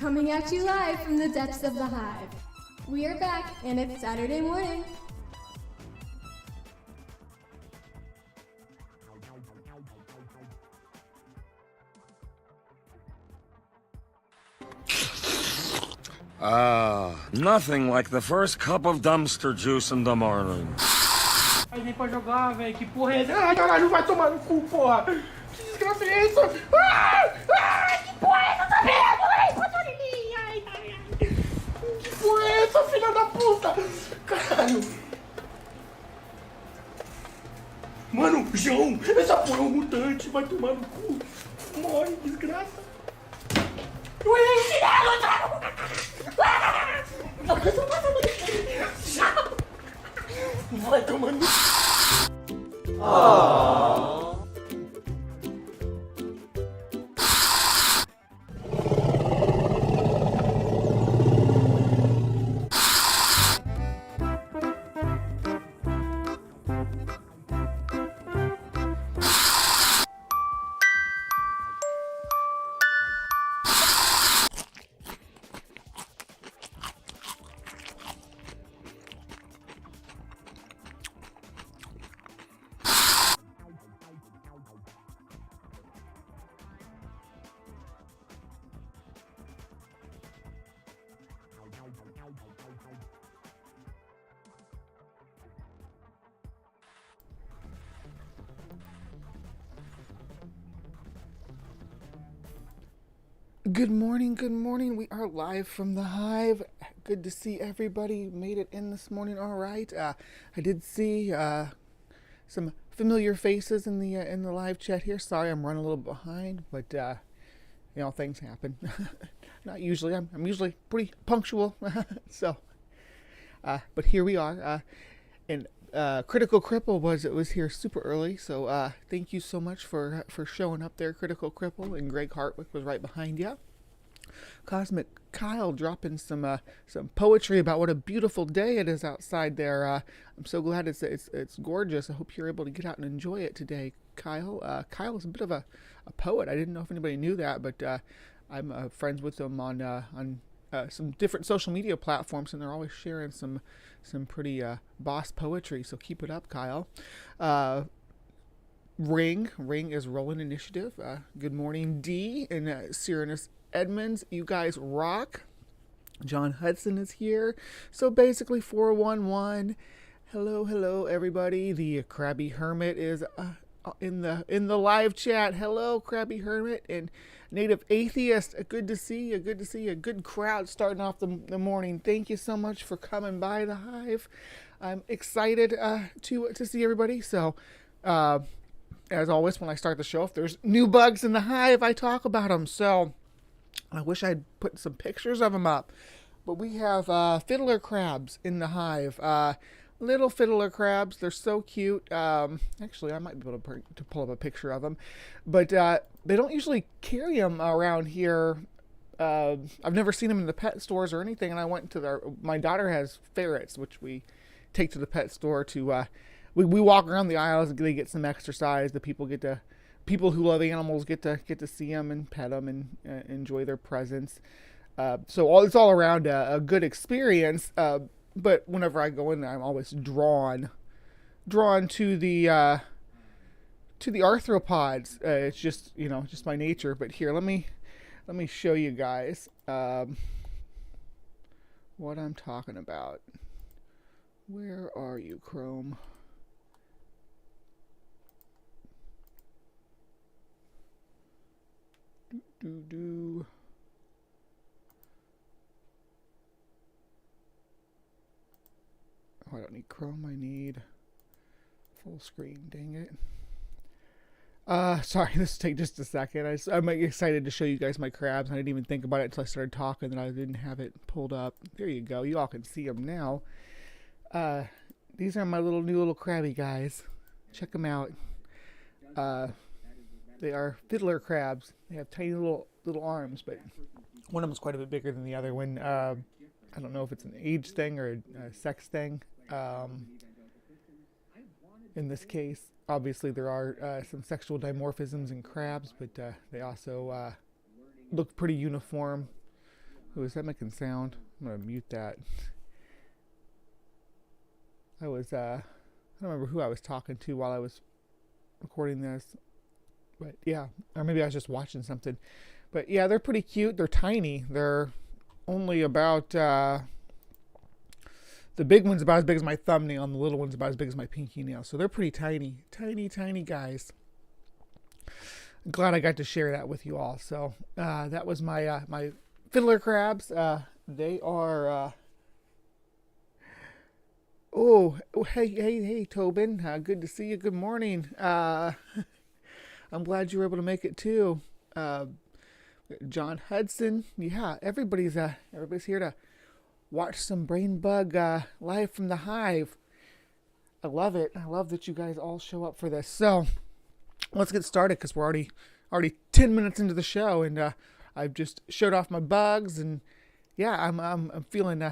coming at you live from the depths of the Hive. We are back, and it's Saturday morning. Nothing like the first cup of dumpster juice in the morning. Aí vem pra jogar, velho. Que porra é essa? Ai, caralho, vai tomar no cu, porra. Que desgraça é essa? Que porra é essa também? Ai, passou em mim. Ai. Que porra é essa, filha da puta? Caralho. Mano, João, essa porra é um mutante. Vai tomar no cu. Morre, desgraça. Ué, chinelo, vai tomando. Good morning. We are live from the Hive. Good to see everybody made it in this morning. All right. I did see some familiar faces in the live chat here. Sorry, I'm running a little behind, but things happen. Not usually. I'm usually pretty punctual. So, but here we are. And Critical Cripple was here super early. So thank you so much for showing up there, Critical Cripple. And Greg Hartwick was right behind you. Cosmic Kyle dropping some poetry about what a beautiful day it is outside there. I'm so glad it's gorgeous. I hope you're able to get out and enjoy it today, Kyle. Kyle is a bit of a poet. I didn't know if anybody knew that, but I'm friends with him on some different social media platforms, and they're always sharing some pretty boss poetry. So keep it up, Kyle. Ring is Rolling Initiative. Good morning, D and Cyrenus Edmonds. You guys rock. John Hudson is here. So basically 411. Hello everybody. The Krabby Hermit is in the live chat. Hello, Krabby Hermit and Native Atheist. Good to see you. Good crowd starting off the morning. Thank you so much for coming by the Hive. I'm excited to see everybody. So as always, when I start the show, if there's new bugs in the Hive, I talk about them. So I wish I'd put some pictures of them up. But we have fiddler crabs in the Hive. Little fiddler crabs. They're so cute. Actually, I might be able to pull up a picture of them. But they don't usually carry them around here. I've never seen them in the pet stores or anything. And I went to my daughter has ferrets, which we take to the pet store to... We walk around the aisles and they get some exercise. The people who love animals get to see them and pet them and enjoy their presence. So it's all around a good experience. But whenever I go in there, I'm always drawn to the arthropods. It's just my nature. But here, let me show you guys what I'm talking about. Where are you, Chrome? Oh, I don't need Chrome, I need full screen, dang it. Sorry, this will take just a second. I'm excited to show you guys my crabs. I didn't even think about it until I started talking and I didn't have it pulled up. There you go, you all can see them now. These are my new little crabby guys. Check them out. They are fiddler crabs. They have tiny little arms, but one of them is quite a bit bigger than the other one. I don't know if it's an age thing or a sex thing. In this case, obviously there are some sexual dimorphisms in crabs, but they also look pretty uniform. Oh, is that making sound? I'm gonna mute that. I don't remember who I was talking to while I was recording this, but yeah, or maybe I was just watching something. But yeah, they're pretty cute. They're tiny. They're only about the big one's about as big as my thumbnail, and the little one's about as big as my pinky nail. So they're pretty tiny, tiny guys. I'm glad I got to share that with you all. So that was my my fiddler crabs. They are. Hey, Tobin. Good to see you. Good morning. I'm glad you were able to make it too. John Hudson. Yeah, everybody's here to watch some brain bug live from the Hive. I love it. I love that you guys all show up for this. So let's get started because we're already 10 minutes into the show, and I've just showed off my bugs, and yeah, I'm feeling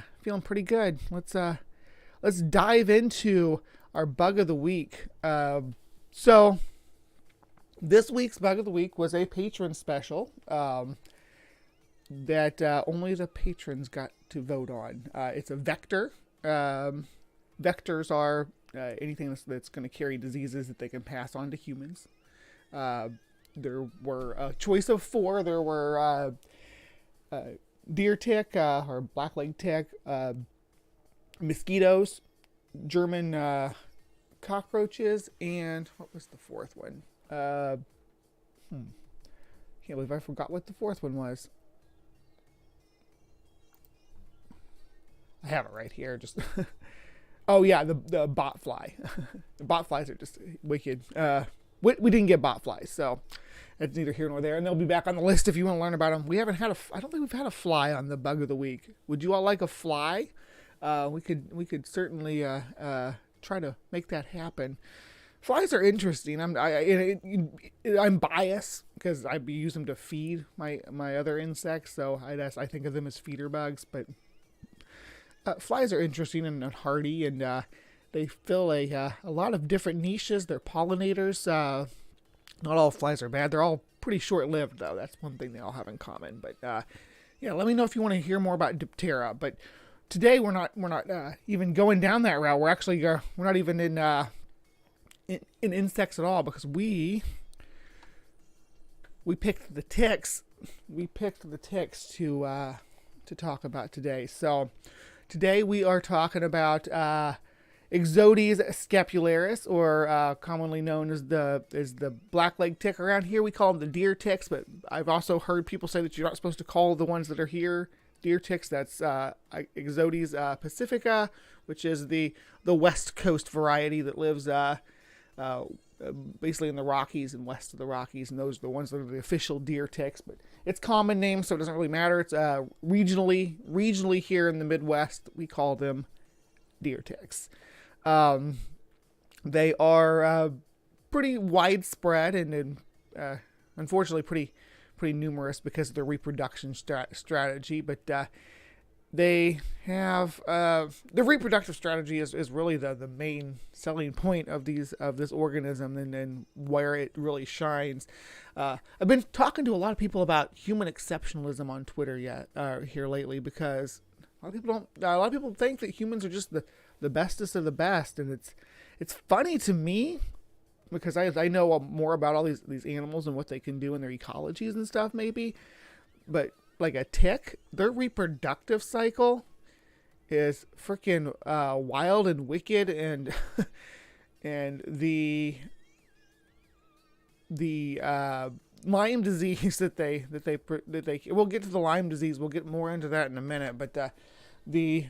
pretty good. Let's dive into our bug of the week. So this week's bug of the week was a patron special that only the patrons got to vote on. It's a vector. Vectors are anything that's going to carry diseases that they can pass on to humans. There were a choice of 4. There were deer tick or black-legged tick, mosquitoes, German cockroaches, and what was the 4th one? Can't believe I forgot what the 4th one was. I have it right here. Just oh yeah, the bot fly. The bot flies are just wicked. We didn't get bot flies, so that's neither here nor there. And they'll be back on the list if you want to learn about them. We haven't had I don't think we've had a fly on the bug of the week. Would you all like a fly? We could certainly try to make that happen. Flies are interesting. I'm biased because I use them to feed my other insects, so I think of them as feeder bugs. But flies are interesting and hardy, and they fill a lot of different niches. They're pollinators. Not all flies are bad. They're all pretty short-lived, though. That's one thing they all have in common. But yeah, let me know if you want to hear more about Diptera. But today we're not even going down that route. We're actually we're not even in insects at all, because we picked the ticks. We picked the ticks to talk about today. So today we are talking about Ixodes scapularis, or commonly known as the black-legged tick. Around here we call them the deer ticks, but I've also heard people say that you're not supposed to call the ones that are here deer ticks. That's Ixodes pacifica, which is the West Coast variety that lives basically in the Rockies and west of the Rockies, and those are the ones that are the official deer ticks. But it's common name, so it doesn't really matter. It's regionally here in the Midwest, we call them deer ticks. They are pretty widespread and unfortunately pretty numerous because of their reproduction strategy. But they have the reproductive strategy is really the main selling point of this organism, and where it really shines. I've been talking to a lot of people about human exceptionalism on Twitter here lately, because a lot of people think that humans are just the bestest of the best, and it's funny to me because I know more about all these animals and what they can do in their ecologies and stuff maybe, but like a tick, their reproductive cycle is freaking wild and wicked, and and the Lyme disease that they we'll get to the Lyme disease. We'll get more into that in a minute, but the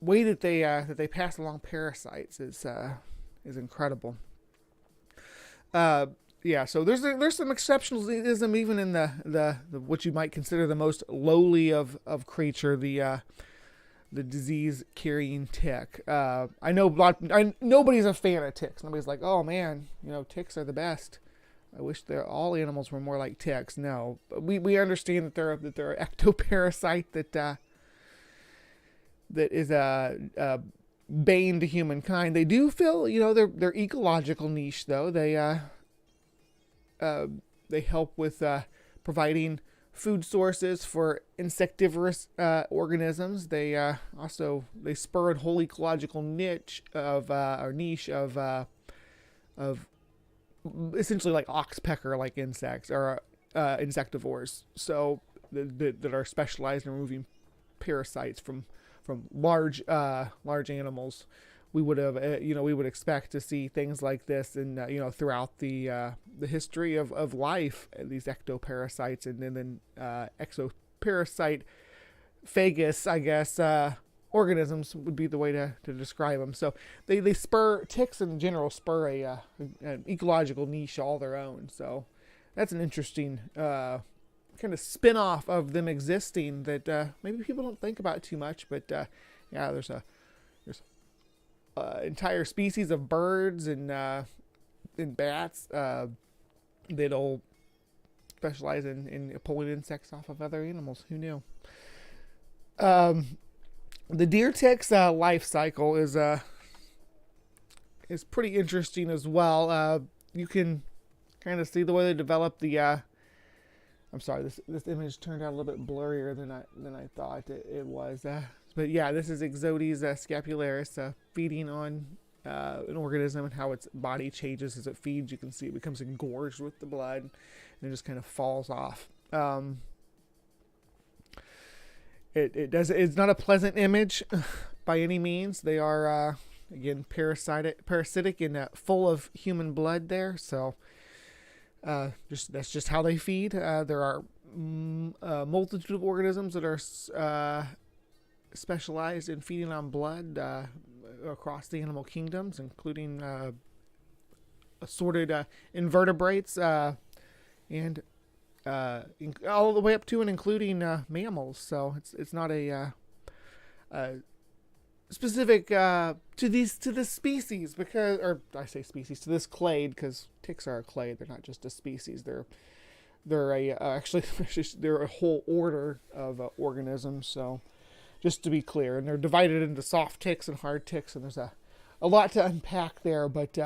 way that they pass along parasites is incredible. Yeah, so there's some exceptionalism even in the what you might consider the most lowly of creature, the disease carrying tick. I know nobody's a fan of ticks. Nobody's like, oh man, ticks are the best. I wish all animals were more like ticks. No, but we understand that they're an ectoparasite that is a bane to humankind. They do fill their ecological niche, though. They help with providing food sources for insectivorous organisms. They they spur a whole ecological niche of essentially like oxpecker like insects or insectivores. So that are specialized in removing parasites from large animals. We would have we would expect to see things like this in throughout the history of life, these ectoparasites and then exoparasite phagous, I guess, organisms would be the way to describe them. So they spur, ticks in general spur an ecological niche all their own. So that's an interesting kind of spin-off of them existing that maybe people don't think about too much, but there's entire species of birds and bats that'll specialize in pulling insects off of other animals. Who knew? The deer tick's life cycle is pretty interesting as well. You can kind of see the way they develop the. I'm sorry, this image turned out a little bit blurrier than I thought it was. But yeah, this is Ixodes scapularis feeding on an organism and how its body changes as it feeds. You can see it becomes engorged with the blood and it just kind of falls off. It's not a pleasant image by any means. They are again parasitic and full of human blood there. So that's just how they feed. There are a multitude of organisms that are specialized in feeding on blood across the animal kingdoms, including assorted invertebrates and all the way up to and including mammals. So it's not a specific to this species, because, or I say species, to this clade, because ticks are a clade. They're not just a species. They're a whole order of organisms. So just to be clear, and they're divided into soft ticks and hard ticks, and there's a lot to unpack there, but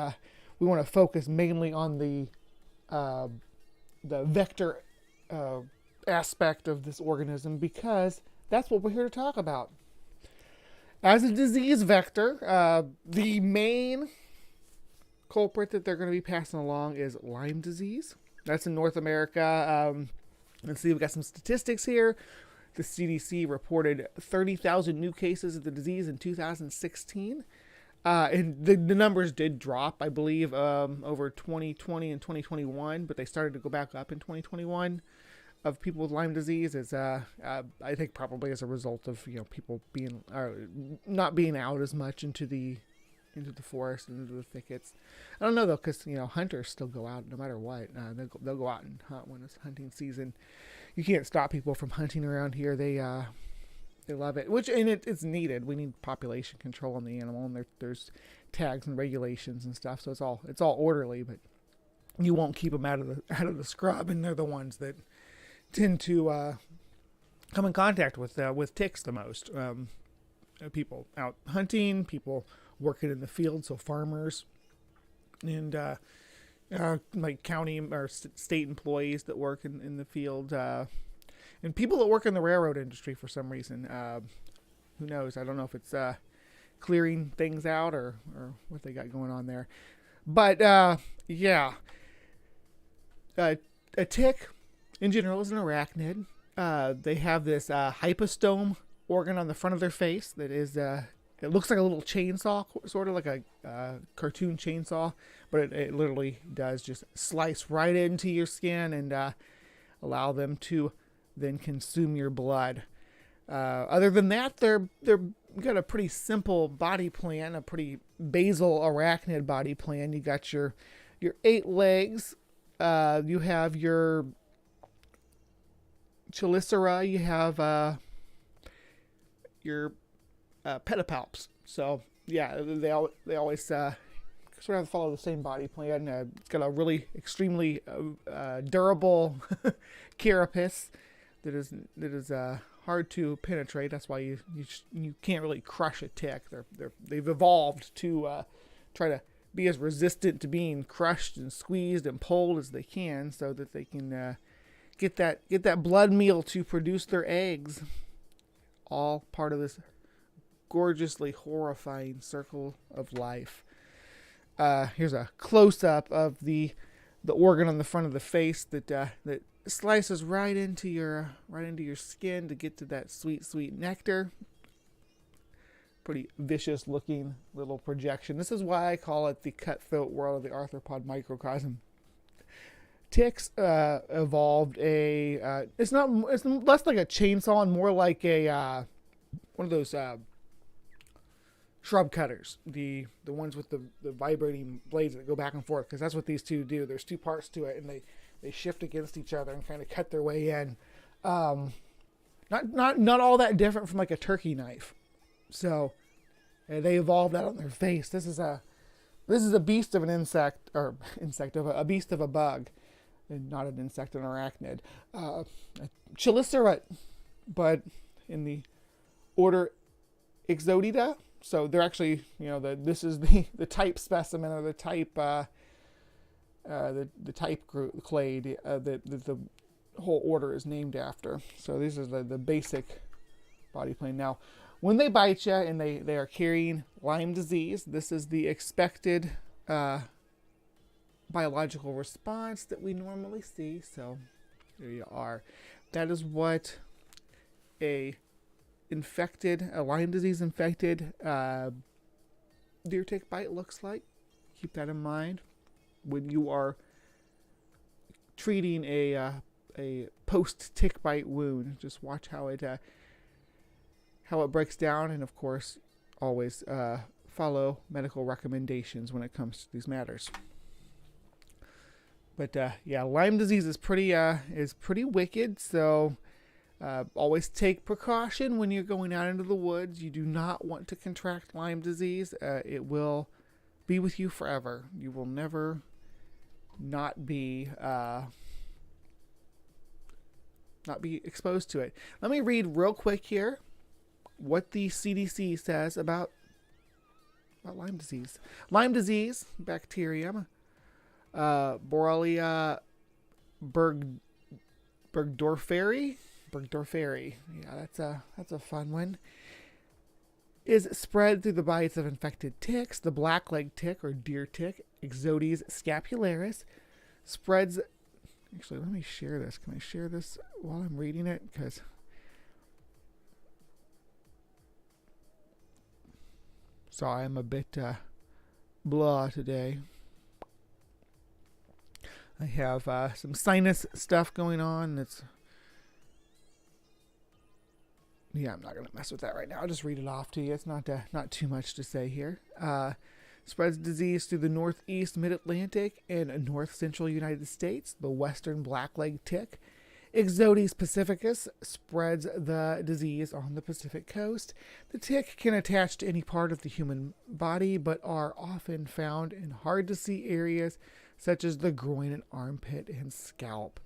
we want to focus mainly on the vector aspect of this organism, because that's what we're here to talk about. As a disease vector, the main culprit that they're going to be passing along is Lyme disease. That's in North America. Let's see, we've got some statistics here. The CDC reported 30,000 new cases of the disease in 2016. And the numbers did drop, I believe, over 2020 and 2021, but they started to go back up in 2021 of people with Lyme disease. Is I think probably as a result of people not being out as much into the forest and into the thickets. I don't know though, because hunters still go out no matter what. They'll go out and hunt when it's hunting season. You can't stop people from hunting around here. They love it, it's needed. We need population control on the animal, and there's tags and regulations and stuff. So it's all orderly, but you won't keep them out of the scrub, and they're the ones that tend to come in contact with ticks the most. People out hunting, people working in the field, so farmers, and like county or state employees that work in the field, and people that work in the railroad industry for some reason. Who knows? I don't know if it's clearing things out or what they got going on there. But yeah, a tick in general is an arachnid. They have this hypostome organ on the front of their face that is it looks like a little chainsaw, sort of like a cartoon chainsaw, but it literally does just slice right into your skin and allow them to then consume your blood. Other than that, they're got a pretty simple body plan, a pretty basal arachnid body plan. You got your 8 legs. You have your chelicera. You have your pedipalps. So yeah, they always sort of follow the same body plan. It's got a really extremely durable carapace that is hard to penetrate. That's why you can't really crush a tick. They've evolved to try to be as resistant to being crushed and squeezed and pulled as they can, so that they can get that blood meal to produce their eggs. All part of this gorgeously horrifying circle of life. Here's a close-up of the organ on the front of the face that slices right into your skin to get to that sweet nectar. Pretty vicious looking little projection. This is why I call it the cutthroat world of the arthropod microcosm. Ticks evolved it's less like a chainsaw and more like a one of those shrub cutters, the ones with the vibrating blades that go back and forth, because that's what these two do. There's two parts to it, and they shift against each other and kind of cut their way in. Not all that different from like a turkey knife. So they evolved out on their face. This is a beast of an insect, or a beast of a bug, and not an insect, an arachnid. A chelicerae, but in the order Ixodida. So they're actually, this is the type specimen, or the type the type group clade that the whole order is named after. So this is the basic body plane. Now, when they bite you and they are carrying Lyme disease, this is the expected biological response that we normally see. So there you are. That is what a Lyme disease infected deer tick bite looks like. Keep that in mind when you are treating a post tick bite wound. Just watch how it breaks down, and of course, always follow medical recommendations when it comes to these matters. But Lyme disease is pretty wicked. So. Always take precaution when you're going out into the woods. You do not want to contract Lyme disease. It will be with you forever. You will never not be exposed to it. Let me read real quick here what the CDC says about Lyme disease. Lyme disease bacterium, Borrelia burgdorferi. Yeah, that's a fun one. Is spread through the bites of infected ticks. The blackleg tick, or deer tick, Ixodes scapularis, spreads. Actually, let me share this. Can I share this while I'm reading it? Because sorry, I'm a bit blah today. I have some sinus stuff going on. I'm not going to mess with that right now. I'll just read it off to you. It's not too much to say here. Spreads disease through the northeast mid-Atlantic and north-central United States. The western blackleg tick, Ixodes pacificus, spreads the disease on the Pacific coast. The tick can attach to any part of the human body, but are often found in hard-to-see areas such as the groin and armpit and scalp.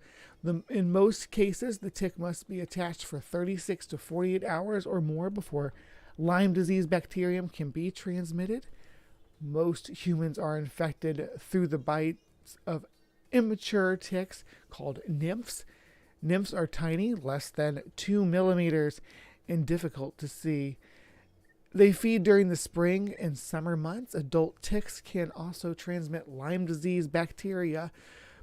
In most cases, the tick must be attached for 36 to 48 hours or more before Lyme disease bacterium can be transmitted. Most humans are infected through the bites of immature ticks called nymphs. Nymphs are tiny, less than 2 millimeters, and difficult to see. They feed during the spring and summer months. Adult ticks can also transmit Lyme disease bacteria,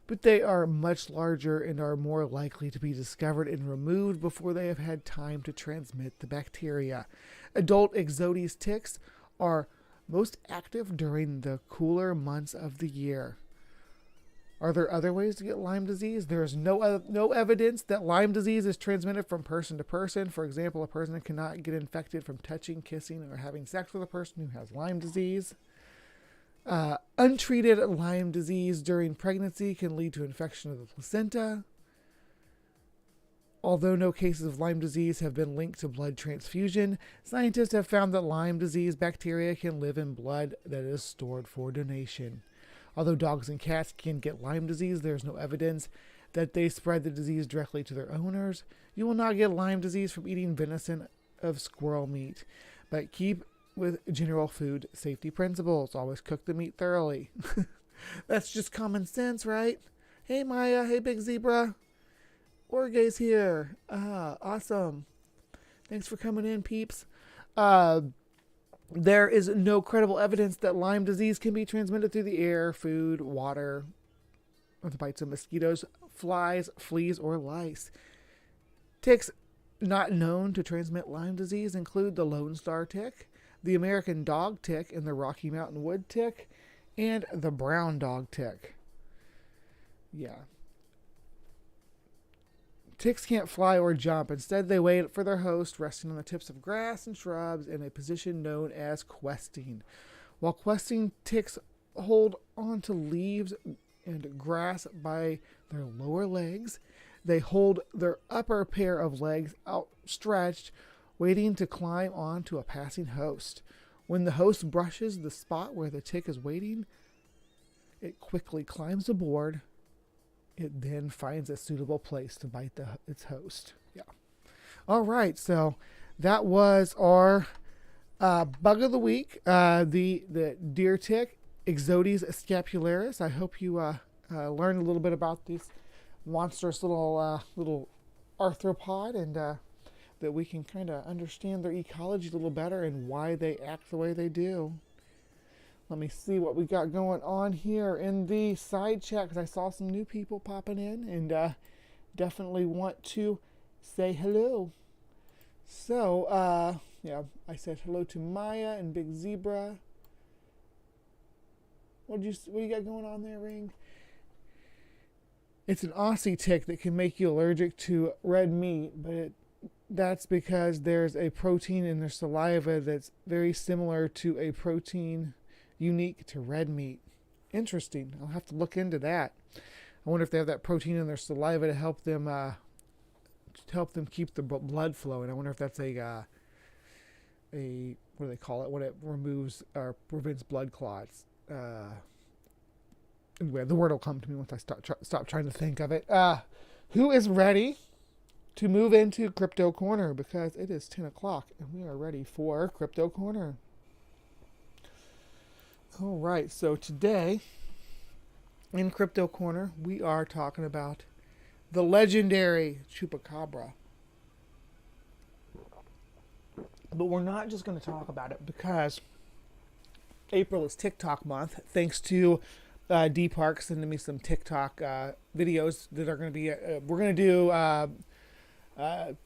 but they are much larger and are more likely to be discovered and removed before they have had time to transmit the bacteria. Adult Ixodes ticks are most active during the cooler months of the year. Are there other ways to get Lyme disease? There is no evidence that Lyme disease is transmitted from person to person. For example, a person cannot get infected from touching, kissing, or having sex with a person who has Lyme disease. Untreated Lyme disease during pregnancy can lead to infection of the placenta. Although no cases of Lyme disease have been linked to blood transfusion, scientists have found that Lyme disease bacteria can live in blood that is stored for donation. Although dogs and cats can get Lyme disease, there is no evidence that they spread the disease directly to their owners. You will not get Lyme disease from eating venison of squirrel meat, but keep with general food safety principles. Always cook the meat thoroughly. That's just common sense, right? Hey, Maya. Hey, Big Zebra. Orge's here. Awesome. Thanks for coming in, peeps. There is no credible evidence that Lyme disease can be transmitted through the air, food, water, or the bites of mosquitoes, flies, fleas, or lice. Ticks not known to transmit Lyme disease include the Lone Star tick, the American dog tick, and the Rocky Mountain wood tick, and the brown dog tick. Yeah. Ticks can't fly or jump. Instead, they wait for their host, resting on the tips of grass and shrubs in a position known as questing. While questing, ticks hold onto leaves and grass by their lower legs. They hold their upper pair of legs outstretched, waiting to climb onto a passing host. When the host brushes the spot where the tick is waiting, it quickly climbs aboard. It then finds a suitable place to bite its host. Yeah. All right. So that was our bug of the week. The deer tick, Ixodes scapularis. I hope you learned a little bit about this monstrous little arthropod, and that we can kind of understand their ecology a little better and why they act the way they do. Let me see what we got going on here in the side chat, because I saw some new people popping in, and definitely want to say hello. So, yeah, I said hello to Maya and Big Zebra. What do you got going on there, Ring? It's an Aussie tick that can make you allergic to red meat, but that's because there's a protein in their saliva that's very similar to a protein unique to red meat. Interesting. I'll have to look into that. I wonder if they have that protein in their saliva to help them keep the blood flowing. I wonder if that's a what do they call it when it removes or prevents blood clots. Anyway, the word will come to me once I stop trying to think of it. Who is ready to move into Crypto Corner? Because it is 10 o'clock and we are ready for Crypto Corner. All right, so today in Crypto Corner, we are talking about the legendary Chupacabra. But we're not just going to talk about it because April is TikTok month, thanks to D Park sending me some TikTok videos that are going to be, we're going to do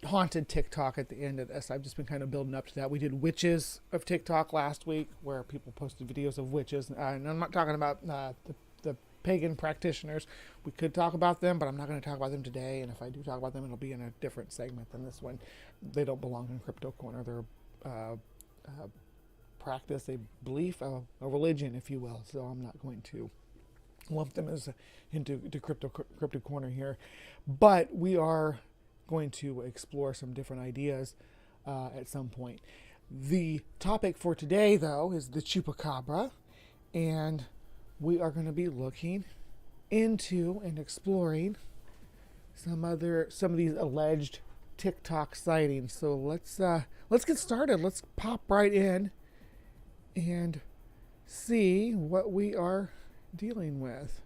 haunted TikTok at the end of this. I've just been kind of building up to that. We did witches of TikTok last week, where people posted videos of witches. And I'm not talking about the pagan practitioners. We could talk about them, but I'm not going to talk about them today. And if I do talk about them, it'll be in a different segment than this one. They don't belong in Crypto Corner. They're practice, a belief, a religion, if you will. So I'm not going to lump them as into Crypto Corner here. But we are going to explore some different ideas at some point. The topic for today, though, is the Chupacabra, and we are going to be looking into and exploring some of these alleged TikTok sightings. So let's get started. Let's pop right in and see what we are dealing with.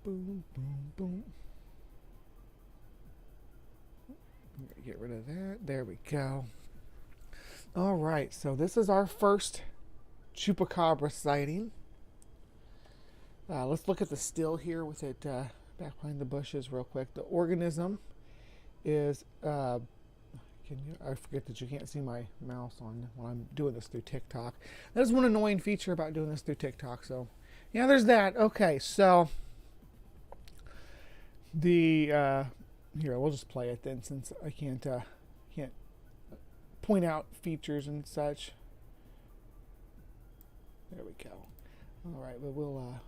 Boom, boom, boom. Get rid of that. There we go. All right, so this is our first Chupacabra sighting. Let's look at the still here with it back behind the bushes real quick. The organism is, I forget that you can't see my mouse on when I'm doing this through TikTok. That is one annoying feature about doing this through TikTok. So, yeah, there's that. Okay, so the here, we'll just play it then, since I can't point out features and such. There we go. All right, but we'll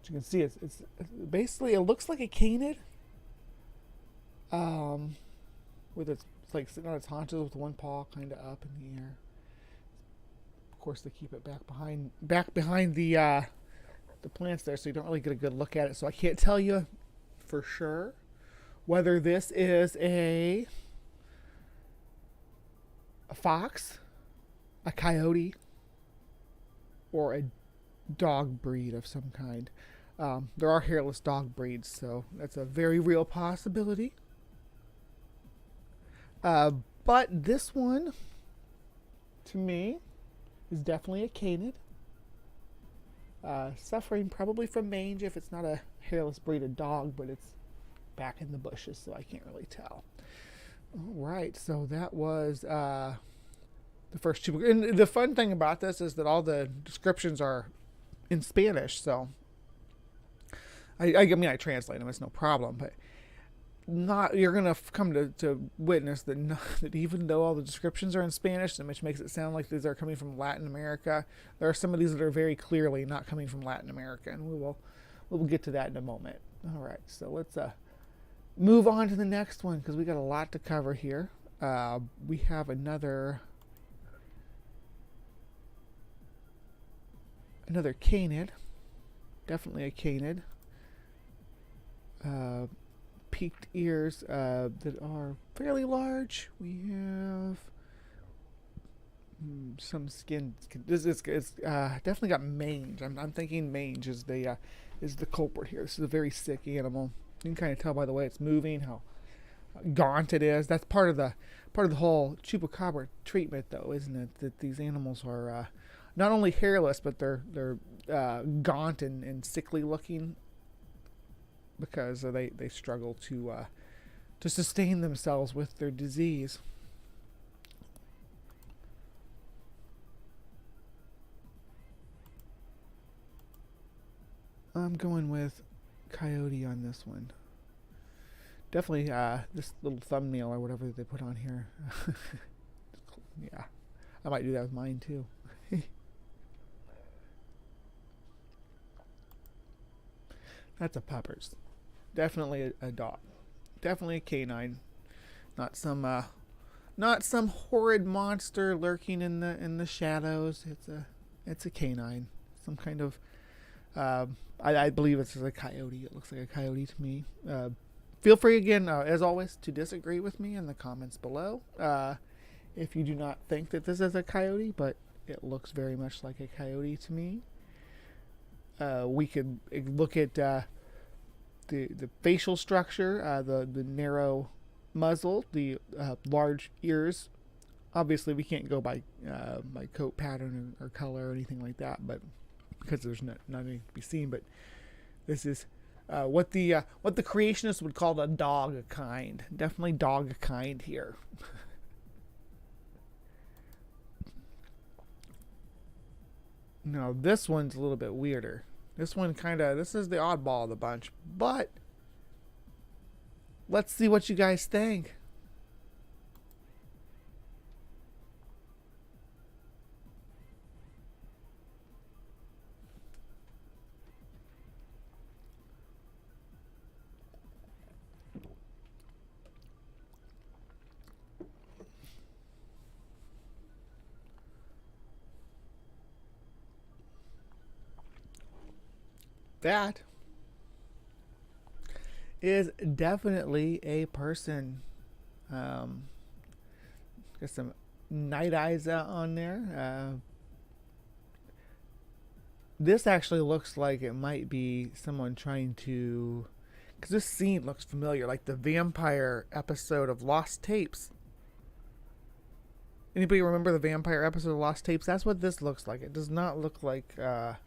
as you can see, it's basically, it looks like a canid, with it's like sitting on its haunches with one paw kind of up in the air. Of course, they keep it back behind the plants there, so you don't really get a good look at it. So I can't tell you for sure whether this is a fox, a coyote, or a dog breed of some kind. There are hairless dog breeds, so that's a very real possibility. But this one, to me, is definitely a canid. Suffering probably from mange if it's not a hairless breeded dog, but it's back in the bushes, so I can't really tell. All right, so that was the first two. And the fun thing about this is that all the descriptions are in Spanish, so I mean, I translate them, it's no problem, but you're going to come to witness that even though all the descriptions are in Spanish, which makes it sound like these are coming from Latin America, there are some of these that are very clearly not coming from Latin America, and we will get to that in a moment. All right, so let's move on to the next one because we got a lot to cover here. We have another canid, definitely a canid. Peaked ears that are fairly large. We have some skin. It's definitely got mange. I'm thinking mange is the culprit here. This is a very sick animal. You can kind of tell by the way it's moving how gaunt it is. That's part of the whole chupacabra treatment, though, isn't it? That these animals are not only hairless, but they're gaunt and sickly looking, because they struggle to sustain themselves with their disease. I'm going with coyote on this one. Definitely this little thumbnail or whatever they put on here. Yeah, I might do that with mine too. That's a puppers. Definitely a dog. Definitely a canine. Not some horrid monster lurking in the shadows. It's a canine. Some kind of I believe it's a coyote. It looks like a coyote to me. Feel free again, as always, to disagree with me in the comments below. If you do not think that this is a coyote, but it looks very much like a coyote to me. We could look at the facial structure, the narrow muzzle, the large ears. Obviously, we can't go by coat pattern or color or anything like that, but because there's not anything to be seen. But this is what the creationists would call a dog kind. Definitely dog kind here. Now this one's a little bit weirder. This is the oddball of the bunch, but let's see what you guys think. That is definitely a person. Got some night eyes out on there. This actually looks like it might be someone trying to, because this scene looks familiar, like the vampire episode of Lost Tapes. Anybody remember the vampire episode of Lost Tapes? That's what this looks like. It does not look like a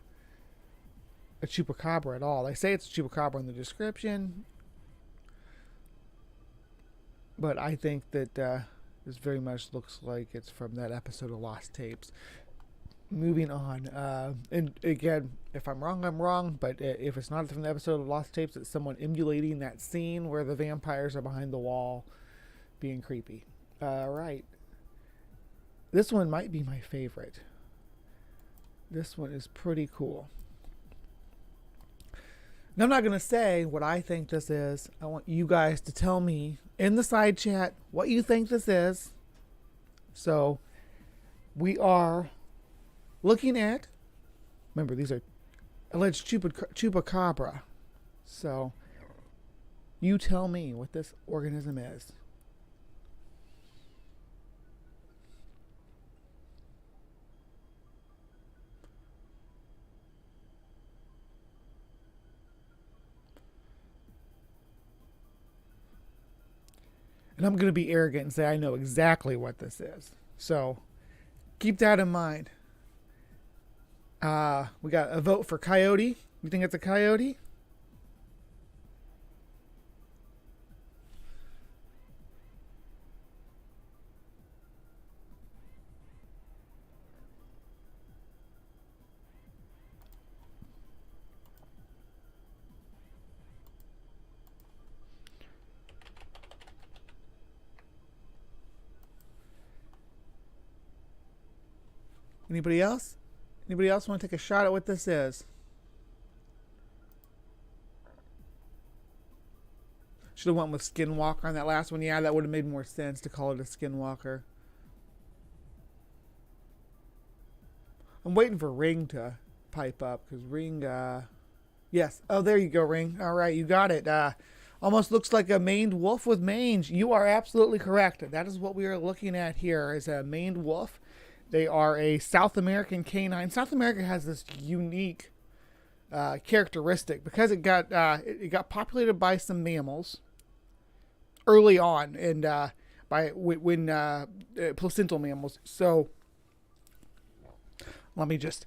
chupacabra at all. They say it's a chupacabra in the description, but I think that this very much looks like it's from that episode of Lost Tapes. Moving on, and again, if I'm wrong, I'm wrong, but if it's not from the episode of Lost Tapes, it's someone emulating that scene where the vampires are behind the wall being creepy. Right. This one might be my favorite. This one is pretty cool. Now, I'm not going to say what I think this is. I want you guys to tell me in the side chat what you think this is. So, we are looking at, remember, these are alleged chupacabra. So, you tell me what this organism is. And I'm going to be arrogant and say I know exactly what this is. So keep that in mind. We got a vote for coyote. You think it's a coyote? Anybody else? Anybody else want to take a shot at what this is? Should have went with Skinwalker on that last one. Yeah, that would have made more sense to call it a Skinwalker. I'm waiting for Ring to pipe up because Ring, yes. Oh, there you go, Ring. All right, you got it. Almost looks like a maned wolf with mange. You are absolutely correct. That is what we are looking at here, is a maned wolf. They are a South American canine. South America has this unique characteristic because it got populated by some mammals early on, and when placental mammals. So let me just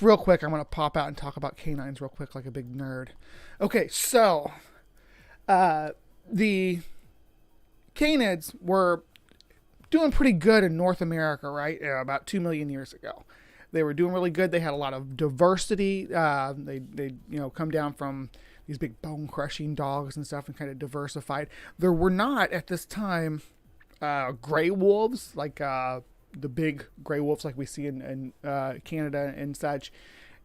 real quick, I'm going to pop out and talk about canines real quick like a big nerd. Okay, so the canids were doing pretty good in North America, right? About 2 million years ago. They were doing really good. They had a lot of diversity. They come down from these big bone crushing dogs and stuff and kind of diversified. There were not at this time gray wolves, like the big gray wolves like we see in Canada and such.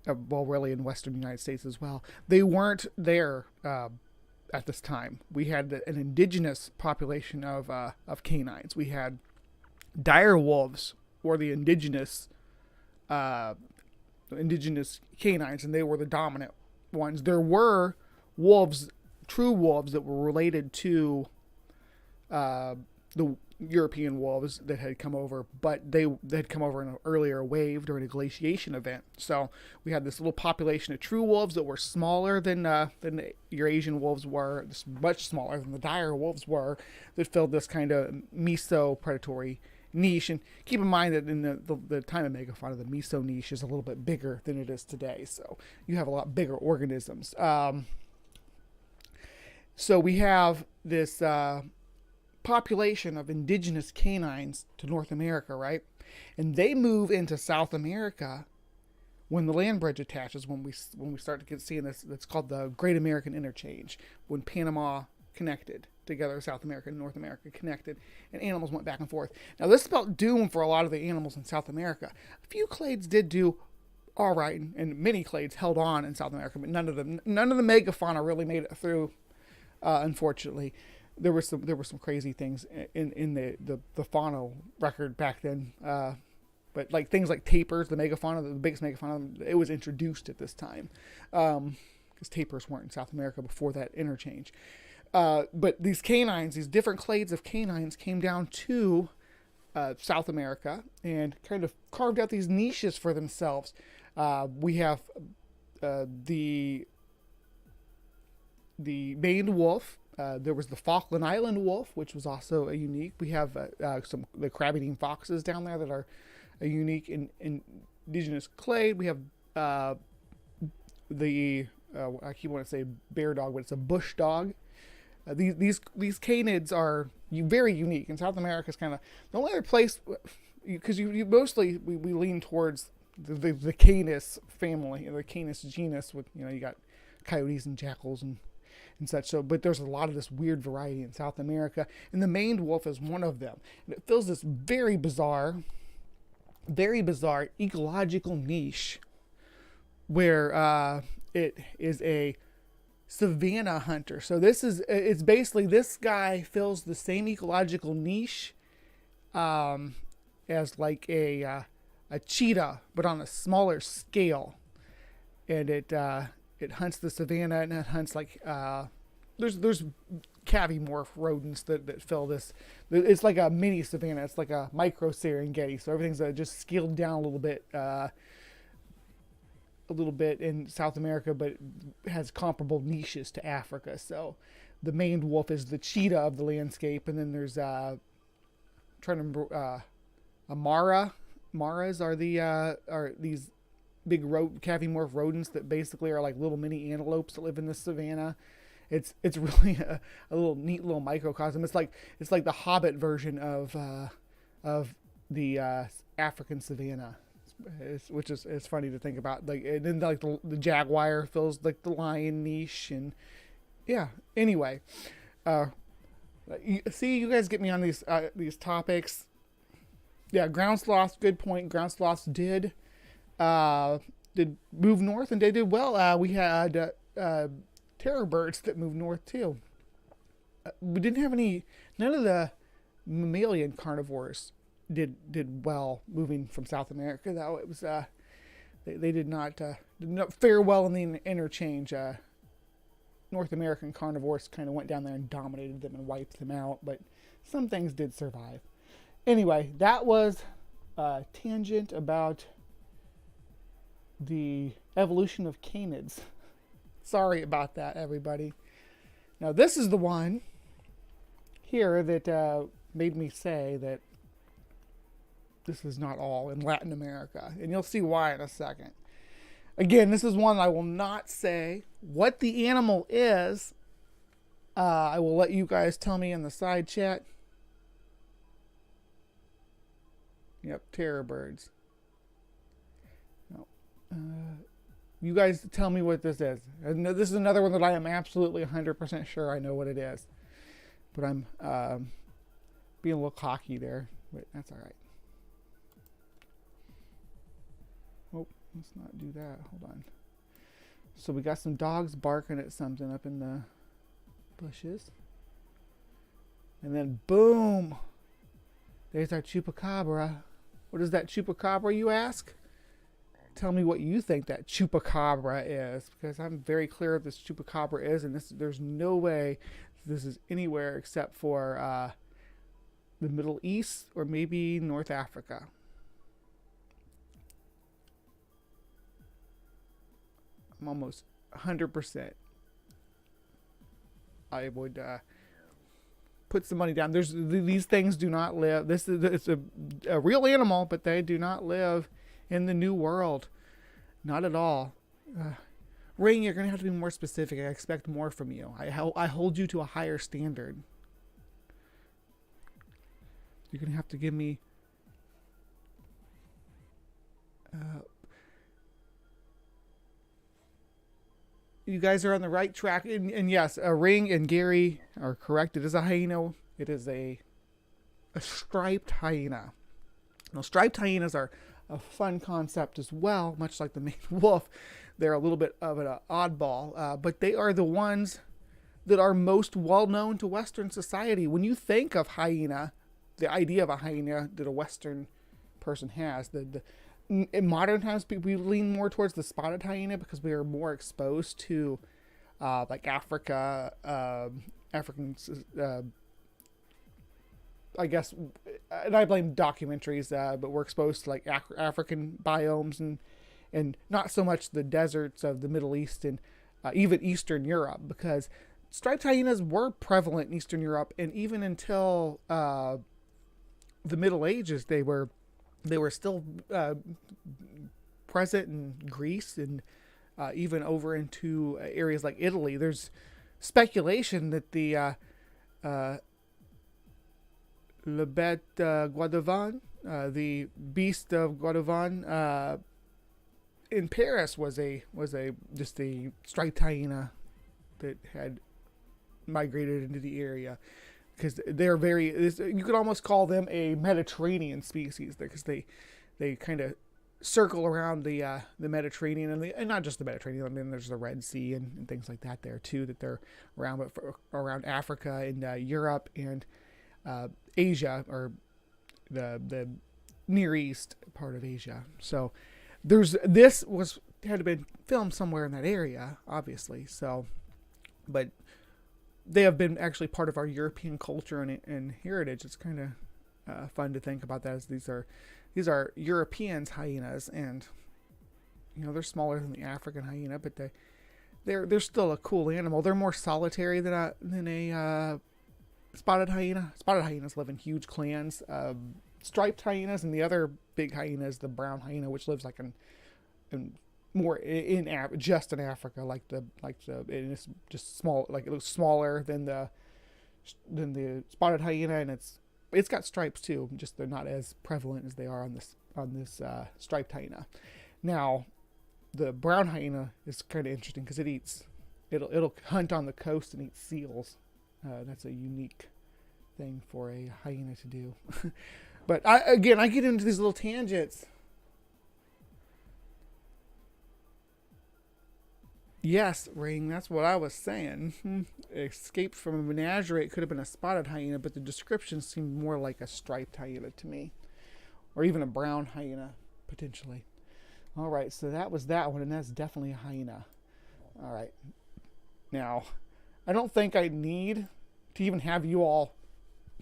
Well, really in Western United States as well. They weren't there at this time. We had an indigenous population of canines. We had dire wolves, or the indigenous canines, and they were the dominant ones. There were wolves, true wolves, that were related to the European wolves that had come over, but they had come over in an earlier wave during a glaciation event. So we had this little population of true wolves that were smaller than the Eurasian wolves were, much smaller than the dire wolves were, that filled this kind of meso-predatory niche. And keep in mind that in the time of megafauna, the meso niche is a little bit bigger than it is today. So you have a lot bigger organisms. So we have this population of indigenous canines to North America, right? And they move into South America when the land bridge attaches, when we start to get seeing this. That's called the Great American Interchange, when Panama connected together, South America and North America connected, and animals went back and forth. Now this spelled doom for a lot of the animals in South America. A few clades did do all right, and many clades held on in South America, but none of the megafauna really made it through, unfortunately. There were some crazy things in the fauna record back then, but like things like tapirs, the megafauna, the biggest megafauna, it was introduced at this time, because tapirs weren't in South America before that interchange. But these canines, these different clades of canines, came down to South America and kind of carved out these niches for themselves. We have the maned wolf. There was the Falkland Island wolf, which was also a unique. We have the crab-eating foxes down there that are a unique indigenous clade. We have I keep wanting to say bear dog, but it's a bush dog. These canids are very unique, and South America is kind of the only other place, because you mostly we lean towards the Canis family, the Canis genus, with you got coyotes and jackals and such. So, but there's a lot of this weird variety in South America, and the maned wolf is one of them. And it fills this very bizarre ecological niche where it is a savanna hunter. So it's basically, this guy fills the same ecological niche as like a cheetah, but on a smaller scale. And it hunts the savanna, and it hunts like there's cavimorph rodents that fill this. It's like a mini savanna. It's like a micro Serengeti. So everything's just scaled down a little bit in South America, but has comparable niches to Africa. So the maned wolf is the cheetah of the landscape, and then there's trying to remember Amara. Maras are these big cavimorph rodents that basically are like little mini antelopes that live in the savannah. It's really a little neat little microcosm. It's like the Hobbit version of the African savannah, which is funny to think about. Like, and then like the jaguar fills like the lion niche, and yeah. Anyway, you guys get me on these topics. Yeah, ground sloths. Good point. Ground sloths did move north, and they did well. We had terror birds that moved north too. We didn't have none of the mammalian carnivores did well moving from South America, though. It was they did not fare well in the interchange. North American carnivores kind of went down there and dominated them and wiped them out, but some things did survive. Anyway, that was a tangent about the evolution of canids. Sorry about that, everybody. Now, this is the one here that made me say that this is not all in Latin America, and you'll see why in a second. Again, this is one I will not say what the animal is. I will let you guys tell me in the side chat. Yep, terror birds. No. You guys tell me what this is. And this is another one that I am absolutely 100% sure I know what it is. But I'm being a little cocky there. But that's all right. Oh, let's not do that. Hold on. So we got some dogs barking at something up in the bushes. And then boom! There's our chupacabra. What is that chupacabra, you ask? Tell me what you think that chupacabra is, because I'm very clear what this chupacabra is, and there's no way this is anywhere except for the Middle East or maybe North Africa. I'm almost 100%. I would put some money down. These things do not live. It's a real animal, but they do not live in the New World. Not at all. Ring, you're going to have to be more specific. I expect more from you. I hold you to a higher standard. You're going to have to give me... you guys are on the right track. And yes, Ring and Gary are correct. It is a hyena. It is a striped hyena. Now, striped hyenas are a fun concept as well, much like the maned wolf. They're a little bit of an oddball, but they are the ones that are most well known to Western society. When you think of hyena, the idea of a hyena that a Western person has, in modern times, we lean more towards the spotted hyena because we are more exposed to like Africa, African, I guess, and I blame documentaries, but we're exposed to like African biomes and not so much the deserts of the Middle East and even Eastern Europe, because striped hyenas were prevalent in Eastern Europe, and even until the Middle Ages, they were still present in Greece and even over into areas like Italy. There's speculation that the Le Bête Guadevan, the beast of Guadevan, in Paris was just a striped hyena that had migrated into the area, because they're you could almost call them a Mediterranean species, because they kind of circle around the Mediterranean and not just the Mediterranean. I mean, there's the Red Sea and things like that there too, that they're around, but around Africa and Europe and Asia, or the Near East part of Asia. So this had to been filmed somewhere in that area, obviously. So, but they have been actually part of our European culture and heritage. It's kind of fun to think about that, as these are Europeans' hyenas, and they're smaller than the African hyena, but they're still a cool animal. They're more solitary than a spotted hyena. Spotted hyenas live in huge clans. Striped hyenas and the other big hyena is the brown hyena, which lives like in more just in Africa, like the and it's just small, like it looks smaller than the spotted hyena, and it's got stripes too, just they're not as prevalent as they are on this striped hyena. Now, the brown hyena is kind of interesting because it'll hunt on the coast and eat seals. That's a unique thing for a hyena to do. But I get into these little tangents. Yes, Ring, that's what I was saying. Escaped from a menagerie. It could have been a spotted hyena, but the description seemed more like a striped hyena to me. Or even a brown hyena, potentially. All right, so that was that one, and that's definitely a hyena. All right. Now, I don't think I need to even have you all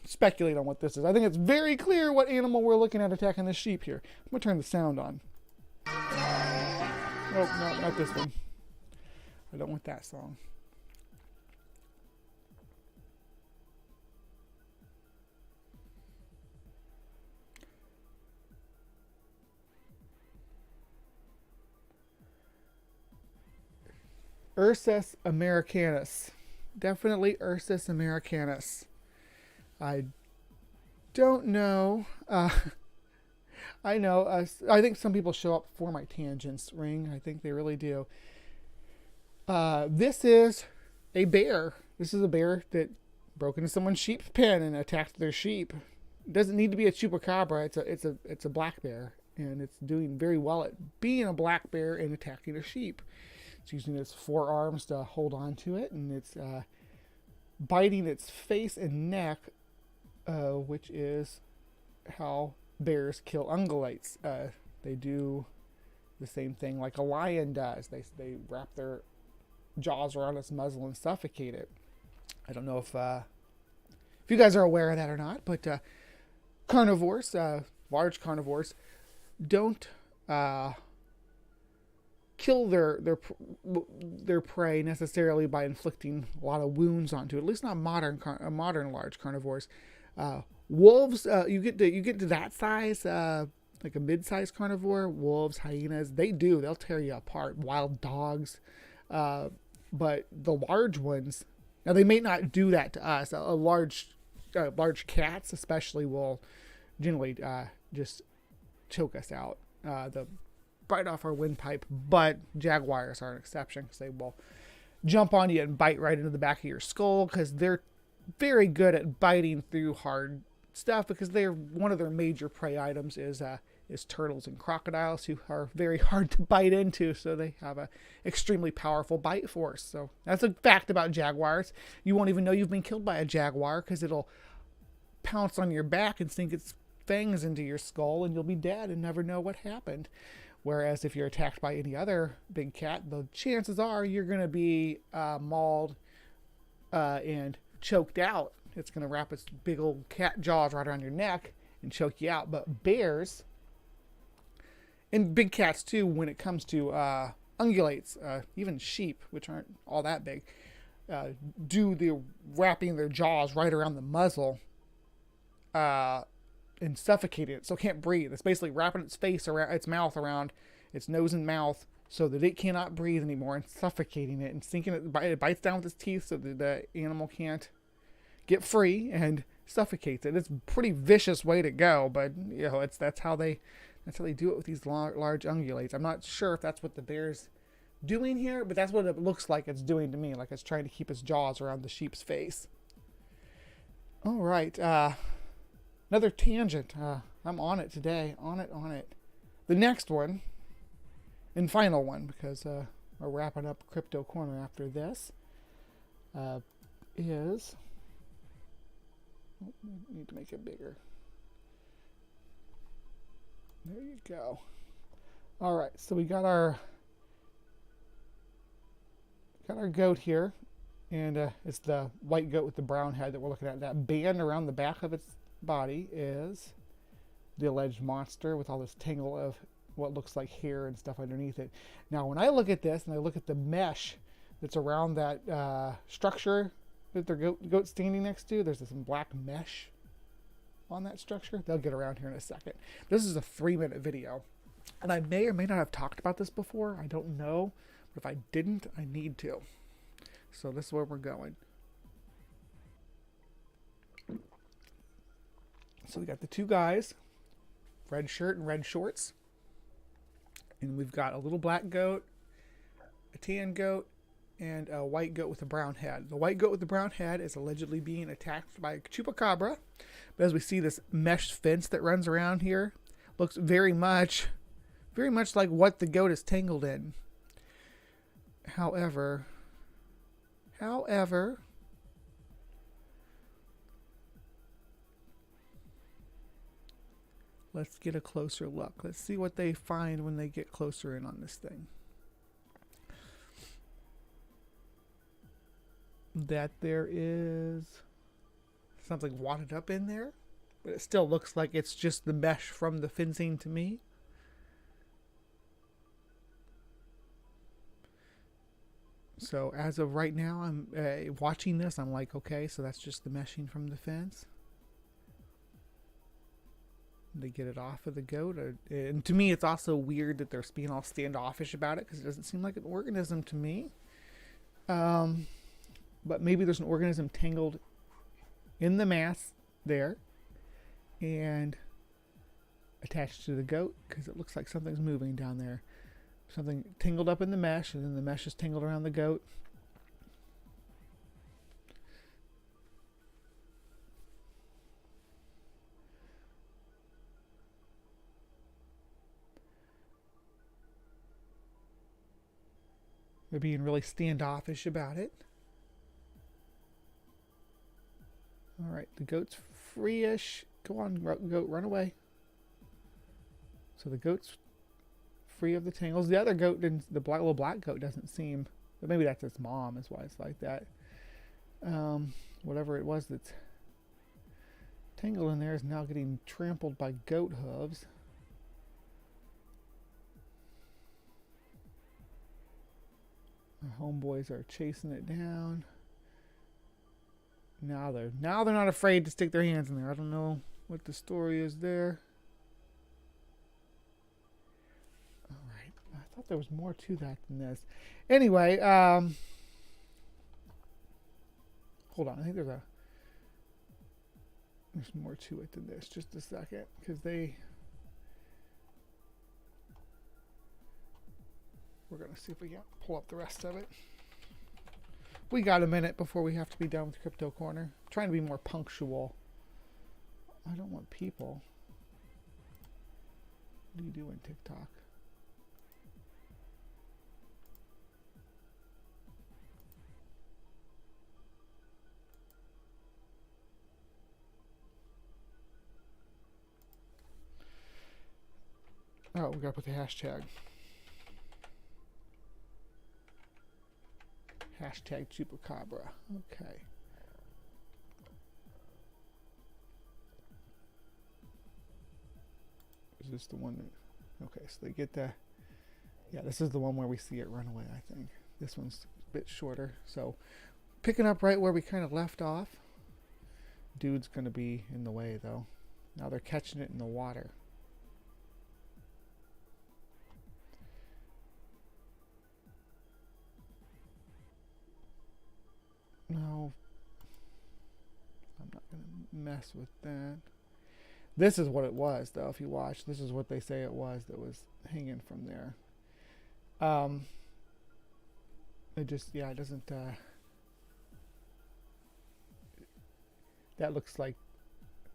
speculate on what this is. I think it's very clear what animal we're looking at attacking this sheep here. I'm going to turn the sound on. Oh, no, not this one. I don't want that song. Ursus americanus. Definitely Ursus americanus. I don't know. I know. I think some people show up for my tangents, Ring. I think they really do. This is a bear. This is a bear that broke into someone's sheep pen and attacked their sheep. It doesn't need to be a chupacabra. It's a black bear, and it's doing very well at being a black bear and attacking a sheep. It's using its forearms to hold on to it, and it's biting its face and neck, which is how bears kill ungulates. They do the same thing like a lion does. They wrap their jaws around its muzzle and suffocate it. I don't know if you guys are aware of that or not, but carnivores, large carnivores, don't kill their prey necessarily by inflicting a lot of wounds onto it. At least not modern large carnivores. Wolves, you get to that size, like a mid-sized carnivore. Wolves, hyenas, they'll tear you apart. Wild dogs, but the large ones, now they may not do that to us. Large cats, especially, will generally just choke us out. The bite off our windpipe, but jaguars are an exception because they will jump on you and bite right into the back of your skull because they're very good at biting through hard stuff because one of their major prey items is turtles and crocodiles, who are very hard to bite into, so they have a extremely powerful bite force. So that's a fact about jaguars. You won't even know you've been killed by a jaguar because it'll pounce on your back and sink its fangs into your skull, and you'll be dead and never know what happened. Whereas if you're attacked by any other big cat, the chances are you're going to be mauled and choked out. It's going to wrap its big old cat jaws right around your neck and choke you out. But bears, and big cats too, when it comes to ungulates, even sheep, which aren't all that big, do the wrapping their jaws right around the muzzle and suffocating it, so it can't breathe. It's basically wrapping its face around its mouth, around its nose and mouth, so that it cannot breathe anymore, and suffocating it and sinking it. It bites down with its teeth so that the animal can't get free and suffocates it. It's a pretty vicious way to go, but that's how they do it with these large ungulates. I'm not sure if that's what the bear's doing here, but that's what it looks like it's doing to me, like it's trying to keep its jaws around the sheep's face. All right, another tangent. I'm on it today. On it. The next one, and final one, because we're wrapping up CryptoCorner after this, is... I need to make it bigger. There you go. All right, so we got our goat here, and it's the white goat with the brown head that we're looking at. That band around the back of its body is the alleged monster with all this tangle of what looks like hair and stuff underneath it. Now, when I look at this and I look at the mesh that's around that structure that their goat's standing next to. There's some black mesh on that structure. They'll get around here in a second. This is a 3-minute video, and I may or may not have talked about this before. I don't know, but if I didn't, I need to. So this is where we're going. So we got the two guys, red shirt and red shorts, and we've got a little black goat, a tan goat, and a white goat with a brown head. The white goat with the brown head is allegedly being attacked by a chupacabra. But as we see, this mesh fence that runs around here looks very much like what the goat is tangled in. However, let's get a closer look. Let's see what they find when they get closer in on this thing. That there is something wadded up in there, but it still looks like it's just the mesh from the fencing to me. So as of right now, I'm watching this. I'm like, okay, so that's just the meshing from the fence. They get it off of the goat. And to me, it's also weird that they're being all standoffish about it, because it doesn't seem like an organism to me. But maybe there's an organism tangled in the mass there and attached to the goat, because it looks like something's moving down there. Something tangled up in the mesh, and then the mesh is tangled around the goat. They're being really standoffish about it. All right, the goat's free-ish. Go on, goat, run away. So the goat's free of the tangles. The other goat didn't. The little black goat doesn't seem. But maybe that's its mom, is why it's like that. Whatever it was that's tangled in there is now getting trampled by goat hooves. Our homeboys are chasing it down. Now they're not afraid to stick their hands in there. I don't know what the story is there. All right, I thought there was more to that than this. Anyway, hold on. I think there's more to it than this. Just a second, because we're gonna see if we can pull up the rest of it. We got a minute before we have to be done with Crypto Corner. I'm trying to be more punctual. I don't want people. What do you do in TikTok? Oh, we gotta put the hashtag. Hashtag Chupacabra. Okay. Is this the one that... Okay, so they get the... Yeah, this is the one where we see it run away, I think. This one's a bit shorter. So, picking up right where we kind of left off. Dude's going to be in the way, though. Now they're catching it in the water. No, I'm not going to mess with that. This is what it was, though. If you watch, this is what they say it was that was hanging from there. It just, yeah, it doesn't, that looks like